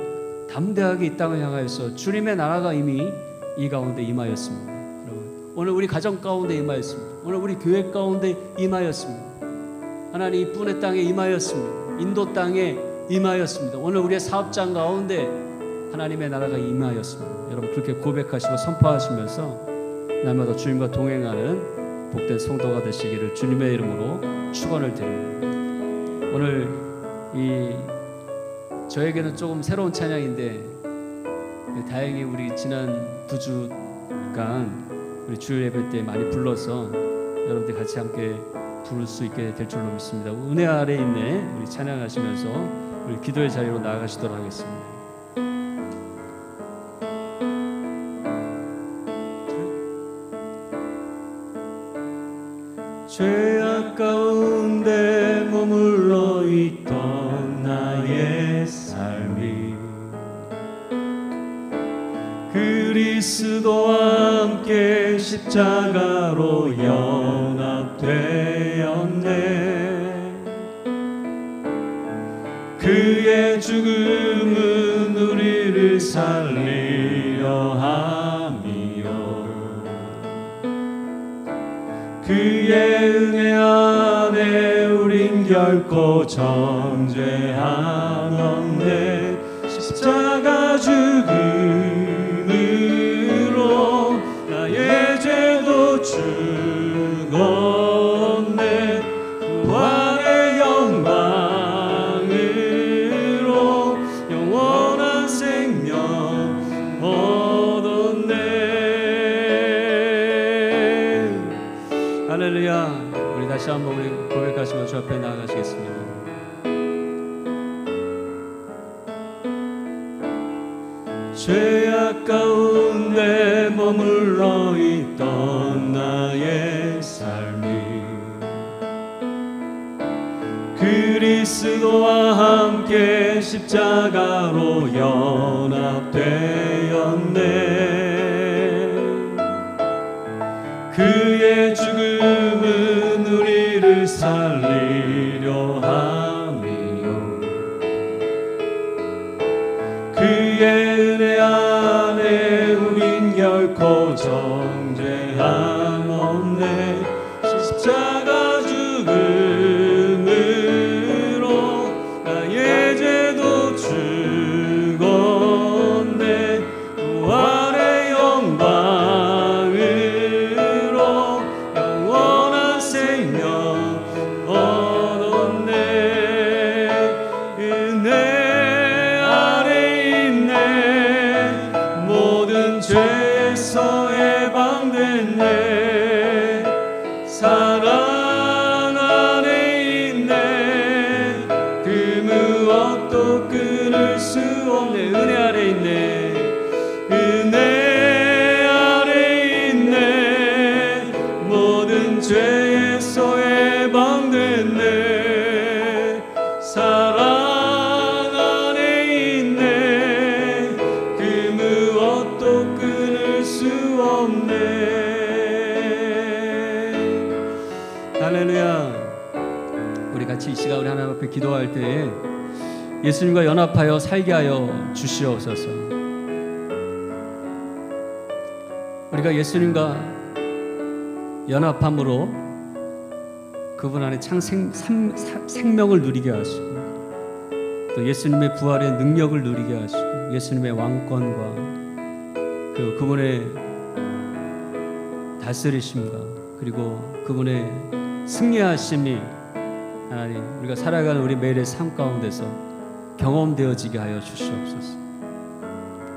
담대하게 이 땅을 향하여서 주님의 나라가 이미 이 가운데 임하였습니다. 여러분, 오늘 우리 가정 가운데 임하였습니다. 오늘 우리 교회 가운데 임하였습니다. 하나님 이 뿐의 땅에 임하였습니다. 인도 땅에 임하였습니다. 오늘 우리의 사업장 가운데 하나님의 나라가 임하였습니다. 여러분 그렇게 고백하시고 선포하시면서 날마다 주님과 동행하는 복된 성도가 되시기를 주님의 이름으로 축원을 드립니다. 오늘 저에게는 조금 새로운 찬양인데 다행히 우리 지난 9주간 우리 주일 예배 때 많이 불러서 여러분들 같이 함께 부를 수 있게 될 줄로 믿습니다. 은혜 아래 있네 우리 찬양하시면서 우리 기도의 자리로 나아가시도록 하겠습니다. 죄악 가운데 머물러 있던 나의 삶이 그리스도와 함께 십자가로 연합되었네. 그의 죽음은 우리를 살리려 함이요 그의 은혜 안에 우린 결코 정죄하는데 십자가 십자가 죽음으로 나의 죄도 죽었네. 부활의 영광으로 영원한 생명 얻었네. 할렐루야. 우리 다시 한번 우리 고백하시며 주 앞에 나아가시겠습니다. 죄악 가운데 머물러 있던 나의 삶이 그리스도와 함께 십자가로 연합되었네. 그의 죽음은 우리를 살리려 함이요 그의 은혜 안에 우린 결코 정죄함 없네. 십자가 죽음으로 나의 죄도 죽었네. 부활의 영광으로 영원한 생명 얻었네. 은혜 아래 있네. 모든 죄에서 해방됐네. 사랑 안에 있네. 그 무엇도 끊을 수 없네. 은혜 아래 있네. 은혜 아래 있네. 모든 죄에서 해방됐네. 사랑 안에 있네. 그 무엇도 끊을 수 없네. 할렐루야. 우리 같이 이 시간 우리 하나님 앞에 기도할 때에 예수님과 연합하여 살게 하여 주시옵소서. 우리가 예수님과 연합함으로 그분 안에 생명을 누리게 하시고 또 예수님의 부활의 능력을 누리게 하시고 예수님의 왕권과 그리고 그분의 다스리심과 그리고 그분의 승리하심이 하나님 우리가 살아가는 우리 매일의 삶 가운데서 경험되어지게 하여 주시옵소서.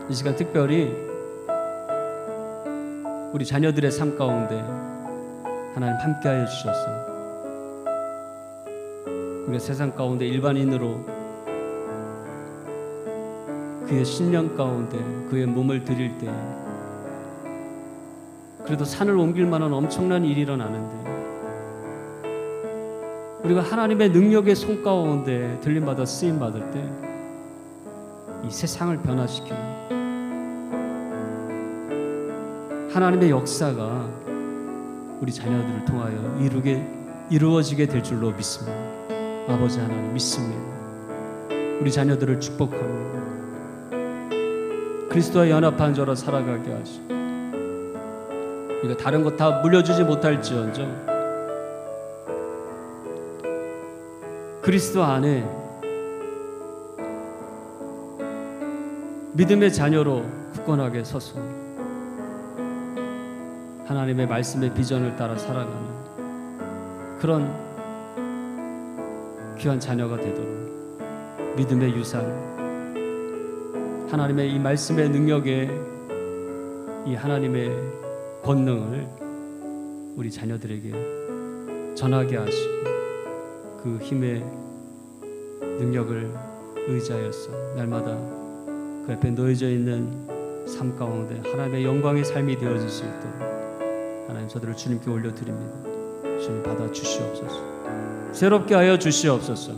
이 시간 특별히 우리 자녀들의 삶 가운데 하나님 함께하여 주셔서 우리가 세상 가운데 일반인으로 그의 신령 가운데 그의 몸을 드릴 때 그래도 산을 옮길 만한 엄청난 일이 일어나는데 우리가 하나님의 능력의 손 가운데 들림받아 쓰임받을 때 이 세상을 변화시키는 하나님의 역사가 우리 자녀들을 통하여 이루어지게 될 줄로 믿습니다. 아버지 하나님 믿습니다. 우리 자녀들을 축복합니다. 그리스도와 연합한 자로 살아가게 하시고 우리가 다른 것 다 물려주지 못할지언정 그리스도 안에 믿음의 자녀로 굳건하게 서서 하나님의 말씀의 비전을 따라 살아가는 그런 귀한 자녀가 되도록 믿음의 유산 하나님의 이 말씀의 능력에 이 하나님의 권능을 우리 자녀들에게 전하게 하시고 그 힘의 능력을 의지하여서 날마다 그 옆에 놓여져 있는 삶 가운데 하나님의 영광의 삶이 되어질 수 있도록 하나님 저들을 주님께 올려드립니다. 주님 받아 주시옵소서. 새롭게 하여 주시옵소서.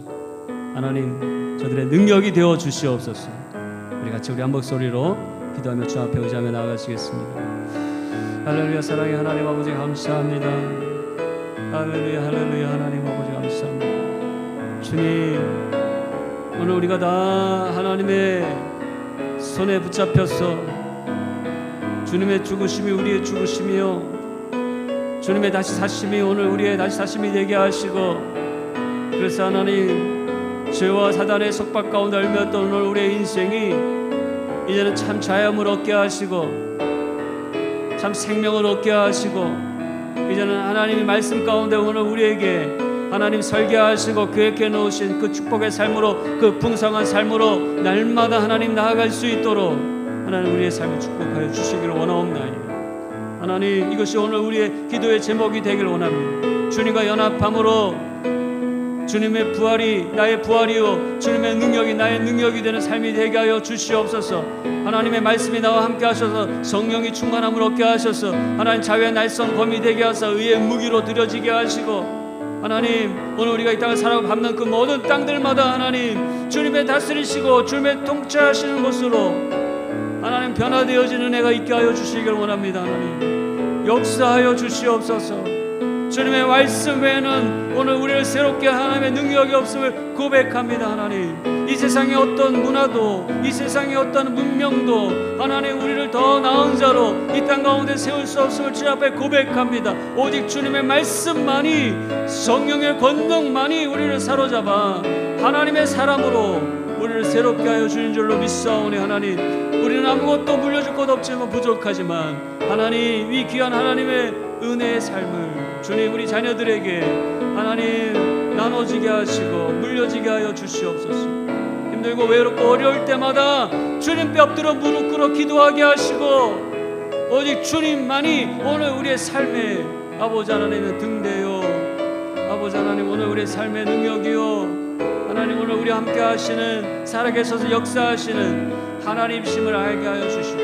하나님 저들의 능력이 되어 주시옵소서. 우리 같이 우리 한 목소리로 기도하며 주 앞에 의지하며 나아가시겠습니다. 할렐루야. 사랑의 하나님 아버지 감사합니다. 할렐루야. 할렐루야. 하나님 아버지 감사합니다. 주님 오늘 우리가 다 하나님의 손에 붙잡혀서 주님의 죽으심이 우리의 죽으심이요 주님의 다시 사심이 오늘 우리의 다시 사심이 되게 하시고 그래서 하나님 죄와 사단의 속박 가운데 얽매였던 오늘 우리의 인생이 이제는 참 자유함을 얻게 하시고 참 생명을 얻게 하시고 이제는 하나님의 말씀 가운데 오늘 우리에게 하나님 설계하시고 계획해 놓으신 그 축복의 삶으로 그 풍성한 삶으로 날마다 하나님 나아갈 수 있도록 하나님 우리의 삶을 축복하여 주시기를 원하옵나이다. 하나님 이것이 오늘 우리의 기도의 제목이 되길 원합니다. 주님과 연합함으로 주님의 부활이 나의 부활이요 주님의 능력이 나의 능력이 되는 삶이 되게 하여 주시옵소서. 하나님의 말씀이 나와 함께 하셔서 성령이 충만함을 얻게 하셔서 하나님 자유의 날선 검이 되게 하사 의의 무기로 들여지게 하시고 하나님 오늘 우리가 이 땅을 살아가고 밟는 그 모든 땅들마다 하나님 주님의 다스리시고 주님의 통치하시는 곳으로 하나님 변화되어지는 은혜가 있게 하여 주시길 원합니다. 하나님 역사하여 주시옵소서. 주님의 말씀 외에는 오늘 우리를 새롭게 하나님의 능력이 없음을 고백합니다. 하나님 이 세상의 어떤 문화도 이 세상의 어떤 문명도 하나님 우리를 더 나은 자로 이 땅 가운데 세울 수 없음을 주 앞에 고백합니다. 오직 주님의 말씀만이 성령의 권능만이 우리를 사로잡아 하나님의 사람으로 우리를 새롭게 하여 주는 줄로 믿사오니 하나님 우리는 아무것도 물려줄 것 없지만 부족하지만 하나님 이 귀한 하나님의 은혜의 삶을 주님 우리 자녀들에게 하나님 나눠지게 하시고 물려지게 하여 주시옵소서. 힘들고 외롭고 어려울 때마다 주님 뼈 엎드려 무릎 꿇어 기도하게 하시고 오직 주님만이 오늘 우리의 삶의 아버지 하나님의 등대요 아버지 하나님 오늘 우리의 삶의 능력이요 하나님 오늘 우리 함께 하시는 살아계셔서 역사하시는 하나님심을 알게 하여 주시고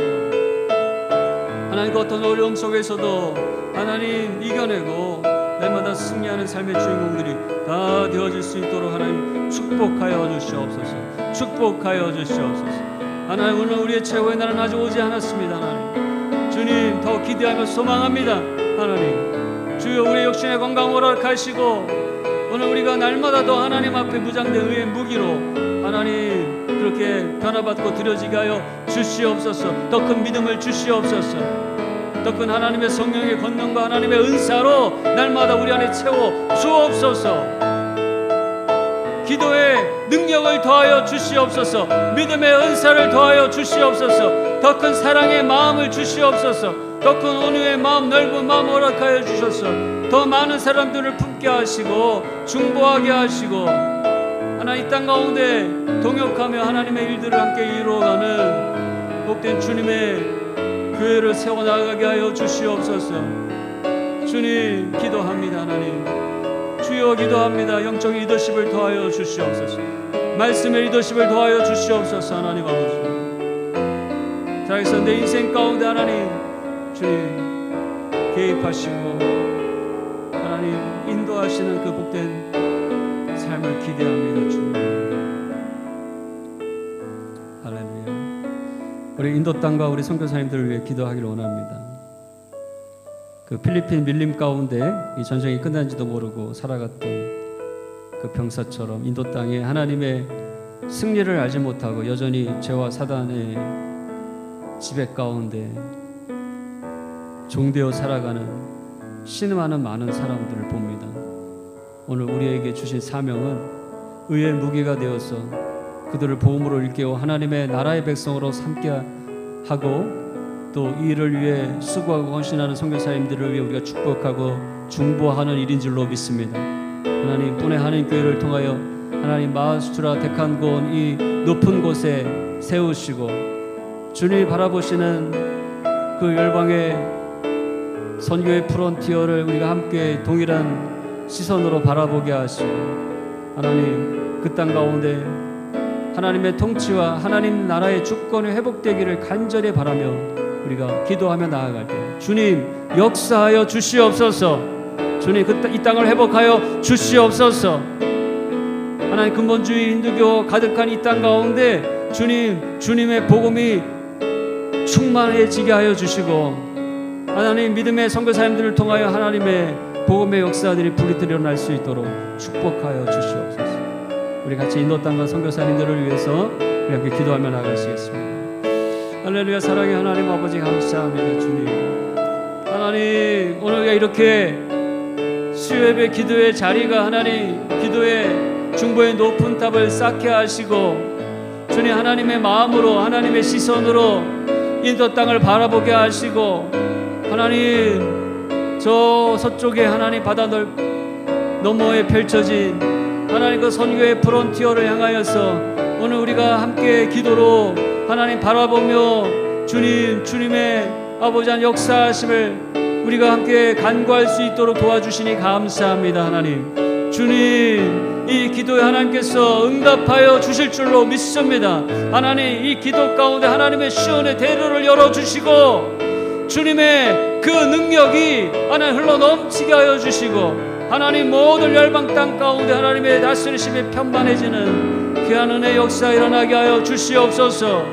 하나님 그 어떤 어려움 속에서도 하나님 이겨내고 날마다 승리하는 삶의 주인공들이 다 되어질 수 있도록 하나님 축복하여 주시옵소서. 축복하여 주시옵소서. 하나님 오늘 우리의 최고의 날은 아직 오지 않았습니다. 하나님 주님 더 기대하며 소망합니다. 하나님 주여 우리의 육신의 건강 허락하시고 오늘 우리가 날마다 더 하나님 앞에 무장된 의의 무기로 하나님 그렇게 변화받고 드려지게 하여 주시옵소서. 더 큰 믿음을 주시옵소서. 더 큰 하나님의 성령의 권능과 하나님의 은사로 날마다 우리 안에 채워 주옵소서. 기도의 능력을 더하여 주시옵소서. 믿음의 은사를 더하여 주시옵소서. 더 큰 사랑의 마음을 주시옵소서. 더 큰 온유의 마음 넓은 마음 허락하여 주셔서 더 많은 사람들을 품게 하시고 중보하게 하시고 하나님 이 땅 가운데 동역하며 하나님의 일들을 함께 이루어가는 복된 주님의 교회를 세워나가게 하여 주시옵소서. 주님 기도합니다. 하나님 주여 기도합니다. 영적 리더십을 더하여 주시옵소서. 말씀의 리더십을 더하여 주시옵소서. 하나님 아버지 자기서 내 인생 가운데 하나님 주님 개입하시고 하나님 인도하시는 그 복된 삶을 기대합니다. 주님 할렐루야. 우리 인도 땅과 우리 선교사님들을 위해 기도하기를 원합니다. 그 필리핀 밀림 가운데 이 전쟁이 끝난지도 모르고 살아갔던 그 병사처럼 인도 땅에 하나님의 승리를 알지 못하고 여전히 죄와 사단의 지배 가운데 종되어 살아가는 신음하는 많은 사람들을 봅니다. 오늘 우리에게 주신 사명은 의의 무기가 되어서 그들을 복음으로 일깨워 하나님의 나라의 백성으로 삼게 하고 또 이 일을 위해 수고하고 헌신하는 선교사님들을 위해 우리가 축복하고 중보하는 일인 줄로 믿습니다. 하나님 분의 하나님 교회를 통하여 하나님 마하스투라 데칸곤 이 높은 곳에 세우시고 주님이 바라보시는 그 열방의 선교의 프론티어를 우리가 함께 동일한 시선으로 바라보게 하시고 하나님 그 땅 가운데 하나님의 통치와 하나님 나라의 주권이 회복되기를 간절히 바라며 우리가 기도하며 나아갈 때 주님 역사하여 주시옵소서. 주님 이 땅을 회복하여 주시옵소서. 하나님 근본주의 힌두교 가득한 이 땅 가운데 주님의 복음이 충만해지게 하여 주시고 하나님 믿음의 선교사님들을 통하여 하나님의 복음의 역사들이 불이 일어날 수 있도록 축복하여 주시옵소서. 우리 같이 인도 땅과 선교사님들을 위해서 우리 함께 기도하며 나가시겠습니다. 할렐루야. 사랑의 하나님 아버지 감사합니다. 주님 하나님 오늘 우리가 이렇게 수요예배 기도의 자리가 하나님 기도의 중보의 높은 탑을 쌓게 하시고 주님 하나님의 마음으로 하나님의 시선으로 인도 땅을 바라보게 하시고 하나님 저 서쪽에 하나님 바다 너머에 펼쳐진 하나님 그 선교의 프론티어를 향하여서 오늘 우리가 함께 기도로 하나님 바라보며 주님의 아버지 한 역사하심을 우리가 함께 간구할 수 있도록 도와주시니 감사합니다. 하나님 주님 이 기도에 하나님께서 응답하여 주실 줄로 믿습니다. 하나님 이 기도 가운데 하나님의 시온의 대로를 열어주시고 주님의 그 능력이 하나님 흘러 넘치게 하여 주시고 하나님 모든 열방 땅 가운데 하나님의 다스리심이 편만해지는 귀한 은혜 역사 일어나게 하여 주시옵소서.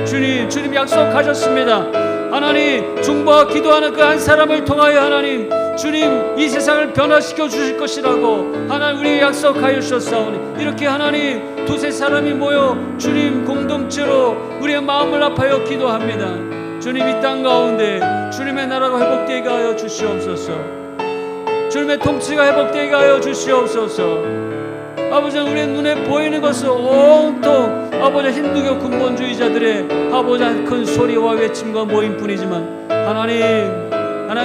주님 약속하셨습니다. 하나님 중보와 기도하는 그 한 사람을 통하여 하나님 주님 이 세상을 변화시켜 주실 것이라고 하나님 우리에게 약속하여 주셨사오니 이렇게 하나님 두세 사람이 모여 주님 공동체로 우리의 마음을 합하여 기도합니다. 주님 이 땅 가운데 주님의 나라가 회복되게 하여 주시옵소서. 주님의 통치가 회복되게 하여 주시옵소서. 아버지 우리의 눈에 보이는 것은 온통 아버지 힌두교 근본주의자들의 아버지 큰 소리와 외침과 모임뿐이지만 하나님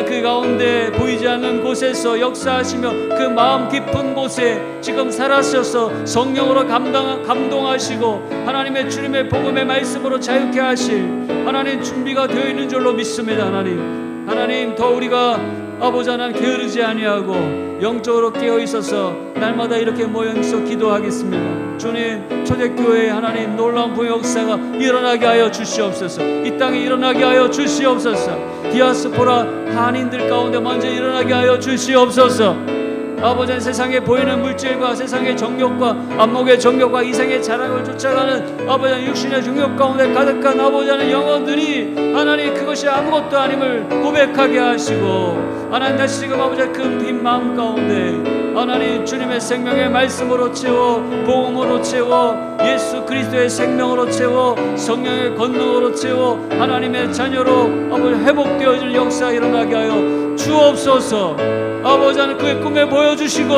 그 가운데 보이지 않는 곳에서 역사하시며 그 마음 깊은 곳에 지금 살아셔서 성령으로 감동하시고 하나님의 주님의 복음의 말씀으로 자유케 하실 하나님 준비가 되어 있는 줄로 믿습니다. 하나님 더 우리가 아버지 하나님 게으르지 아니하고 영적으로 깨어 있어서 날마다 이렇게 모여서 기도하겠습니다. 주님 초대교회에 하나님 놀라운 부의 역사가 일어나게 하여 주시옵소서. 이 땅에 일어나게 하여 주시옵소서. 디아스포라 한인들 가운데 먼저 일어나게 하여 주시옵소서. 아버지 세상에 보이는 물질과 세상의 정욕과 안목의 정욕과 이생의 자랑을 쫓아가는 아버지 육신의 정욕 가운데 가득한 아버지 하나님 영혼들이 하나님 그것이 아무것도 아님을 고백하게 하시고 하나님 다시 지금 아버지 큰 빈 마음 가운데 하나님 주님의 생명의 말씀으로 채워 복음으로 채워 예수 그리스도의 생명으로 채워 성령의 권능으로 채워 하나님의 자녀로 아버지 회복되어질 역사 일어나게 하여 주옵소서. 아버지 하나님 그의 꿈에 보여주시고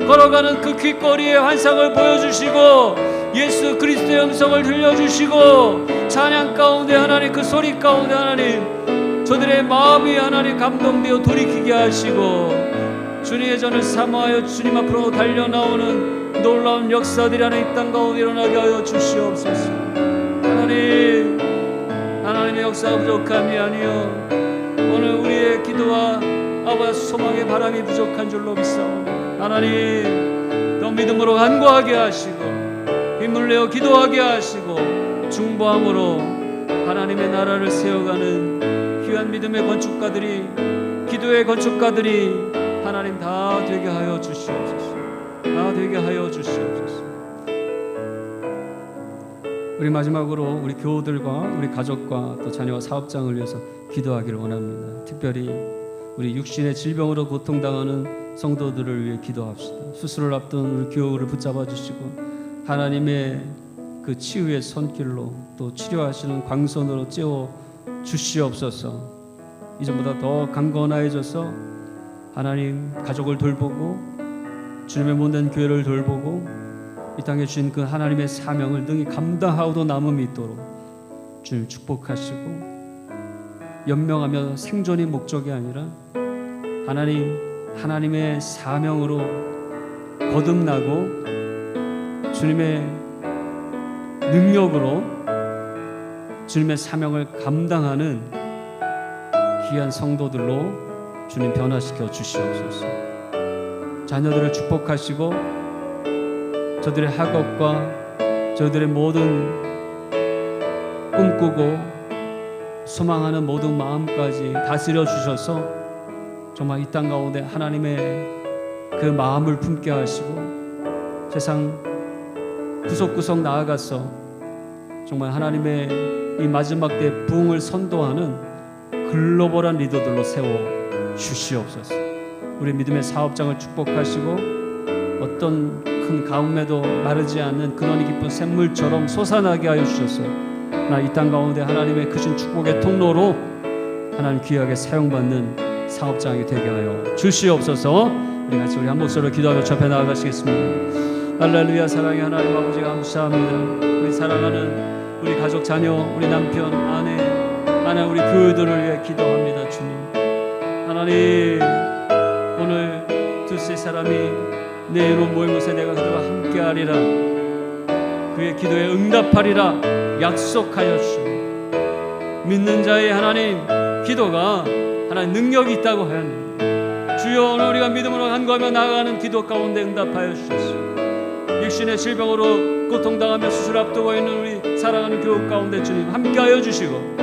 걸어가는 그 길거리의 환상을 보여주시고 예수 그리스도의 음성을 들려주시고 찬양 가운데 하나님 그 소리 가운데 하나님 저들의 마음이 하나님 감동되어 돌이키게 하시고 주님의 전을 사모하여 주님 앞으로 달려나오는 놀라운 역사들이 하나님 이 땅 가운데 일어나게 하여 주시옵소서. 하나님의 역사가 부족함이 아니요 오늘 우리의 기도와 아버지 소망의 바람이 부족한 줄로 믿사오니 하나님 더 믿음으로 간구하게 하시고 힘을 내어 기도하게 하시고 중보함으로 하나님의 나라를 세워가는 귀한 믿음의 건축가들이 기도의 건축가들이 하나님 다 되게 하여 주시옵소서. 다 되게 하여 주시옵소서. 우리 마지막으로 우리 교우들과 우리 가족과 또 자녀와 사업장을 위해서 기도하기를 원합니다. 특별히 우리 육신의 질병으로 고통당하는 성도들을 위해 기도합시다. 수술을 앞둔 우리 교우를 붙잡아 주시고 하나님의 그 치유의 손길로 또 치료하시는 광선으로 채워 주시옵소서. 이전보다 더 강건해져서 하나님 가족을 돌보고 주님의 못된 교회를 돌보고 이 땅에 주신 그 하나님의 사명을 능히 감당하고도 남음이 있도록 주님 축복하시고 연명하며 생존이 목적이 아니라 하나님의 사명으로 거듭나고 주님의 능력으로 주님의 사명을 감당하는 귀한 성도들로 주님 변화시켜 주시옵소서. 자녀들을 축복하시고 저들의 학업과 저들의 모든 꿈꾸고 소망하는 모든 마음까지 다스려 주셔서 정말 이 땅 가운데 하나님의 그 마음을 품게 하시고 세상 구석구석 나아가서 정말 하나님의 이 마지막 때 부흥을 선도하는 글로벌한 리더들로 세워 주시옵소서. 우리 믿음의 사업장을 축복하시고 어떤 큰 가뭄에도 마르지 않는 근원이 깊은 샘물처럼 솟아나게 하여 주셔서 이 땅 가운데 하나님의 크신 축복의 통로로 하나님 귀하게 사용받는 사업장이 되게 하여 주시옵소서. 우리 같이 우리 한 목소리로 기도하며 접해 나아가시겠습니다. 할렐루야. 사랑의 하나님 아버지 감사합니다. 우리 우리 사랑하는 우리 가족, 자녀, 우리 남편, 아내, 하나님 우리 교회들을 위해 기도합니다. 주님 하나님, 오늘 두세 사람이 내 이름 모인 곳에 내가 그들과 함께하리라, 그의 기도에 응답하리라 약속하여 주시고, 믿는 자의 하나님 기도가 하나님 능력이 있다고 하였느니 주여, 오늘 우리가 믿음으로 간구하며 나아가는 기도 가운데 응답하여 주셨습니다. 육신의 질병으로 고통당하며 수술 앞두고 있는 우리 사랑하는 교육 가운데 주님 함께하여 주시고,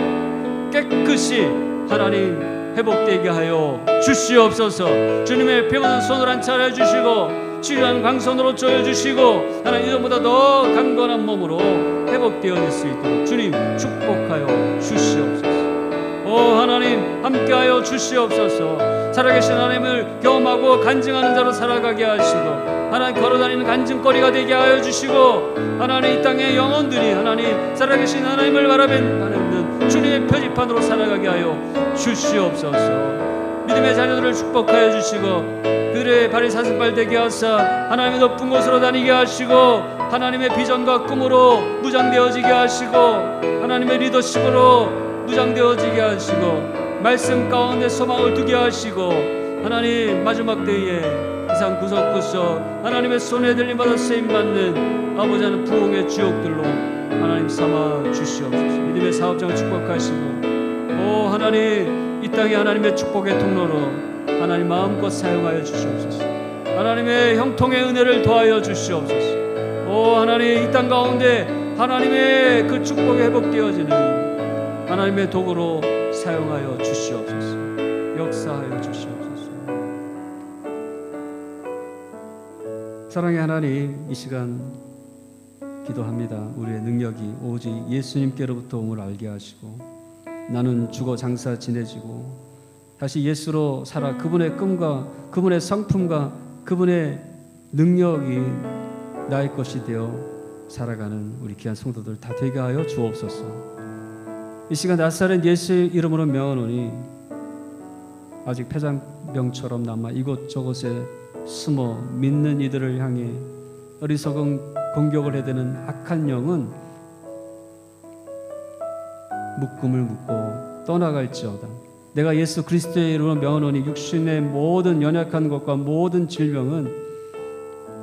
깨끗이 하나님 회복되게 하여 주시옵소서. 주님의 평안한 손을 안찰해 주시고 치유한 광선으로 조여주시고, 하나님 이전보다 더 강건한 몸으로 회복되어질 수 있도록 주님 축복하여 주시옵소서. 오 하나님 함께하여 주시옵소서. 살아계신 하나님을 경험하고 간증하는 자로 살아가게 하시고, 하나님 걸어다니는 간증거리가 되게 하여 주시고, 하나님 이 땅의 영혼들이 하나님 살아계신 하나님을 바라보는 주님의 표지판으로 살아가게 하여 주시옵소서. 믿음의 자녀들을 축복하여 주시고, 그들의 발이 사슴발 되게 하사 하나님의 높은 곳으로 다니게 하시고, 하나님의 비전과 꿈으로 무장되어지게 하시고, 하나님의 리더십으로 무장되어지게 하시고, 말씀 가운데 소망을 두게 하시고, 하나님 마지막 때에 이상 구석구석 하나님의 손에 들림받아 쓰임받는 아버지 하나님 부흥의 주역들로 하나님 삼아 주시옵소서. 믿음의 사업장을 축복하시고, 오 하나님 이 땅에 하나님의 축복의 통로로 하나님 마음껏 사용하여 주시옵소서. 하나님의 형통의 은혜를 더하여 주시옵소서. 오 하나님 이 땅 가운데 하나님의 그 축복이 회복되어지는 하나님의 도구로 사용하여 주시옵소서. 역사하여 주시옵소서. 사랑의 하나님, 이 시간 기도합니다. 우리의 능력이 오직 예수님께로부터 옴을 알게 하시고, 나는 죽어 장사 지내지고 다시 예수로 살아 그분의 끔과 그분의 성품과 그분의 능력이 나의 것이 되어 살아가는 우리 귀한 성도들 다 되게 하여 주옵소서. 이 시간 나사렛 예수의 이름으로 명하노니 아직 폐장병처럼 남아 이곳저곳에 숨어 믿는 이들을 향해 어리석은 공격을 해대는 악한 영은 묶음을 묶고 떠나갈지어다. 내가 예수 그리스도의 이름으로 명하노니 육신의 모든 연약한 것과 모든 질병은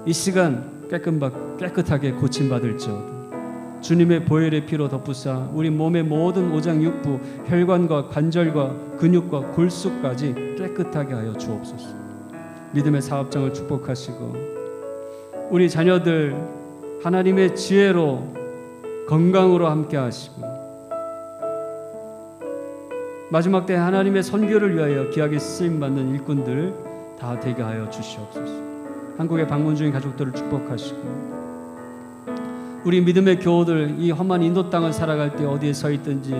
이 시간 깨끗하게 고침받을지어다. 주님의 보혈의 피로 덮으사 우리 몸의 모든 오장육부, 혈관과 관절과 근육과 골수까지 깨끗하게 하여 주옵소서. 믿음의 사업장을 축복하시고, 우리 자녀들 하나님의 지혜로 건강으로 함께 하시고, 마지막 때 하나님의 선교를 위하여 귀하게 쓰임받는 일꾼들 다 되게 하여 주시옵소서. 한국에 방문 중인 가족들을 축복하시고, 우리 믿음의 교우들 이 험한 인도 땅을 살아갈 때 어디에 서 있든지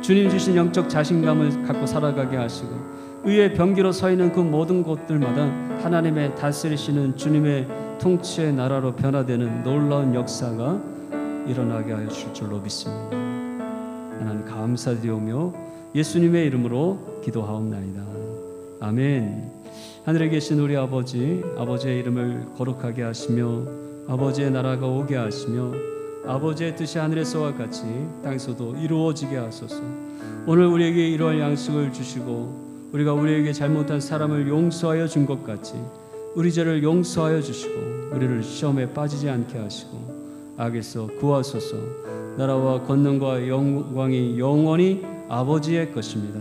주님 주신 영적 자신감을 갖고 살아가게 하시고, 의의 병기로 서 있는 그 모든 곳들마다 하나님의 다스리시는 주님의 통치의 나라로 변화되는 놀라운 역사가 일어나게 하여 주실 줄로 믿습니다. 하나님 감사드리오며 예수님의 이름으로 기도하옵나이다. 아멘. 하늘에 계신 우리 아버지, 아버지의 이름을 거룩하게 하시며 아버지의 나라가 오게 하시며 아버지의 뜻이 하늘에서와 같이 땅에서도 이루어지게 하소서. 오늘 우리에게 이러한 양식을 주시고, 우리가 우리에게 잘못한 사람을 용서하여 준 것 같이 우리 죄를 용서하여 주시고, 우리를 시험에 빠지지 않게 하시고 악에서 구하소서. 나라와 권능과 영광이 영원히 아버지의 것입니다.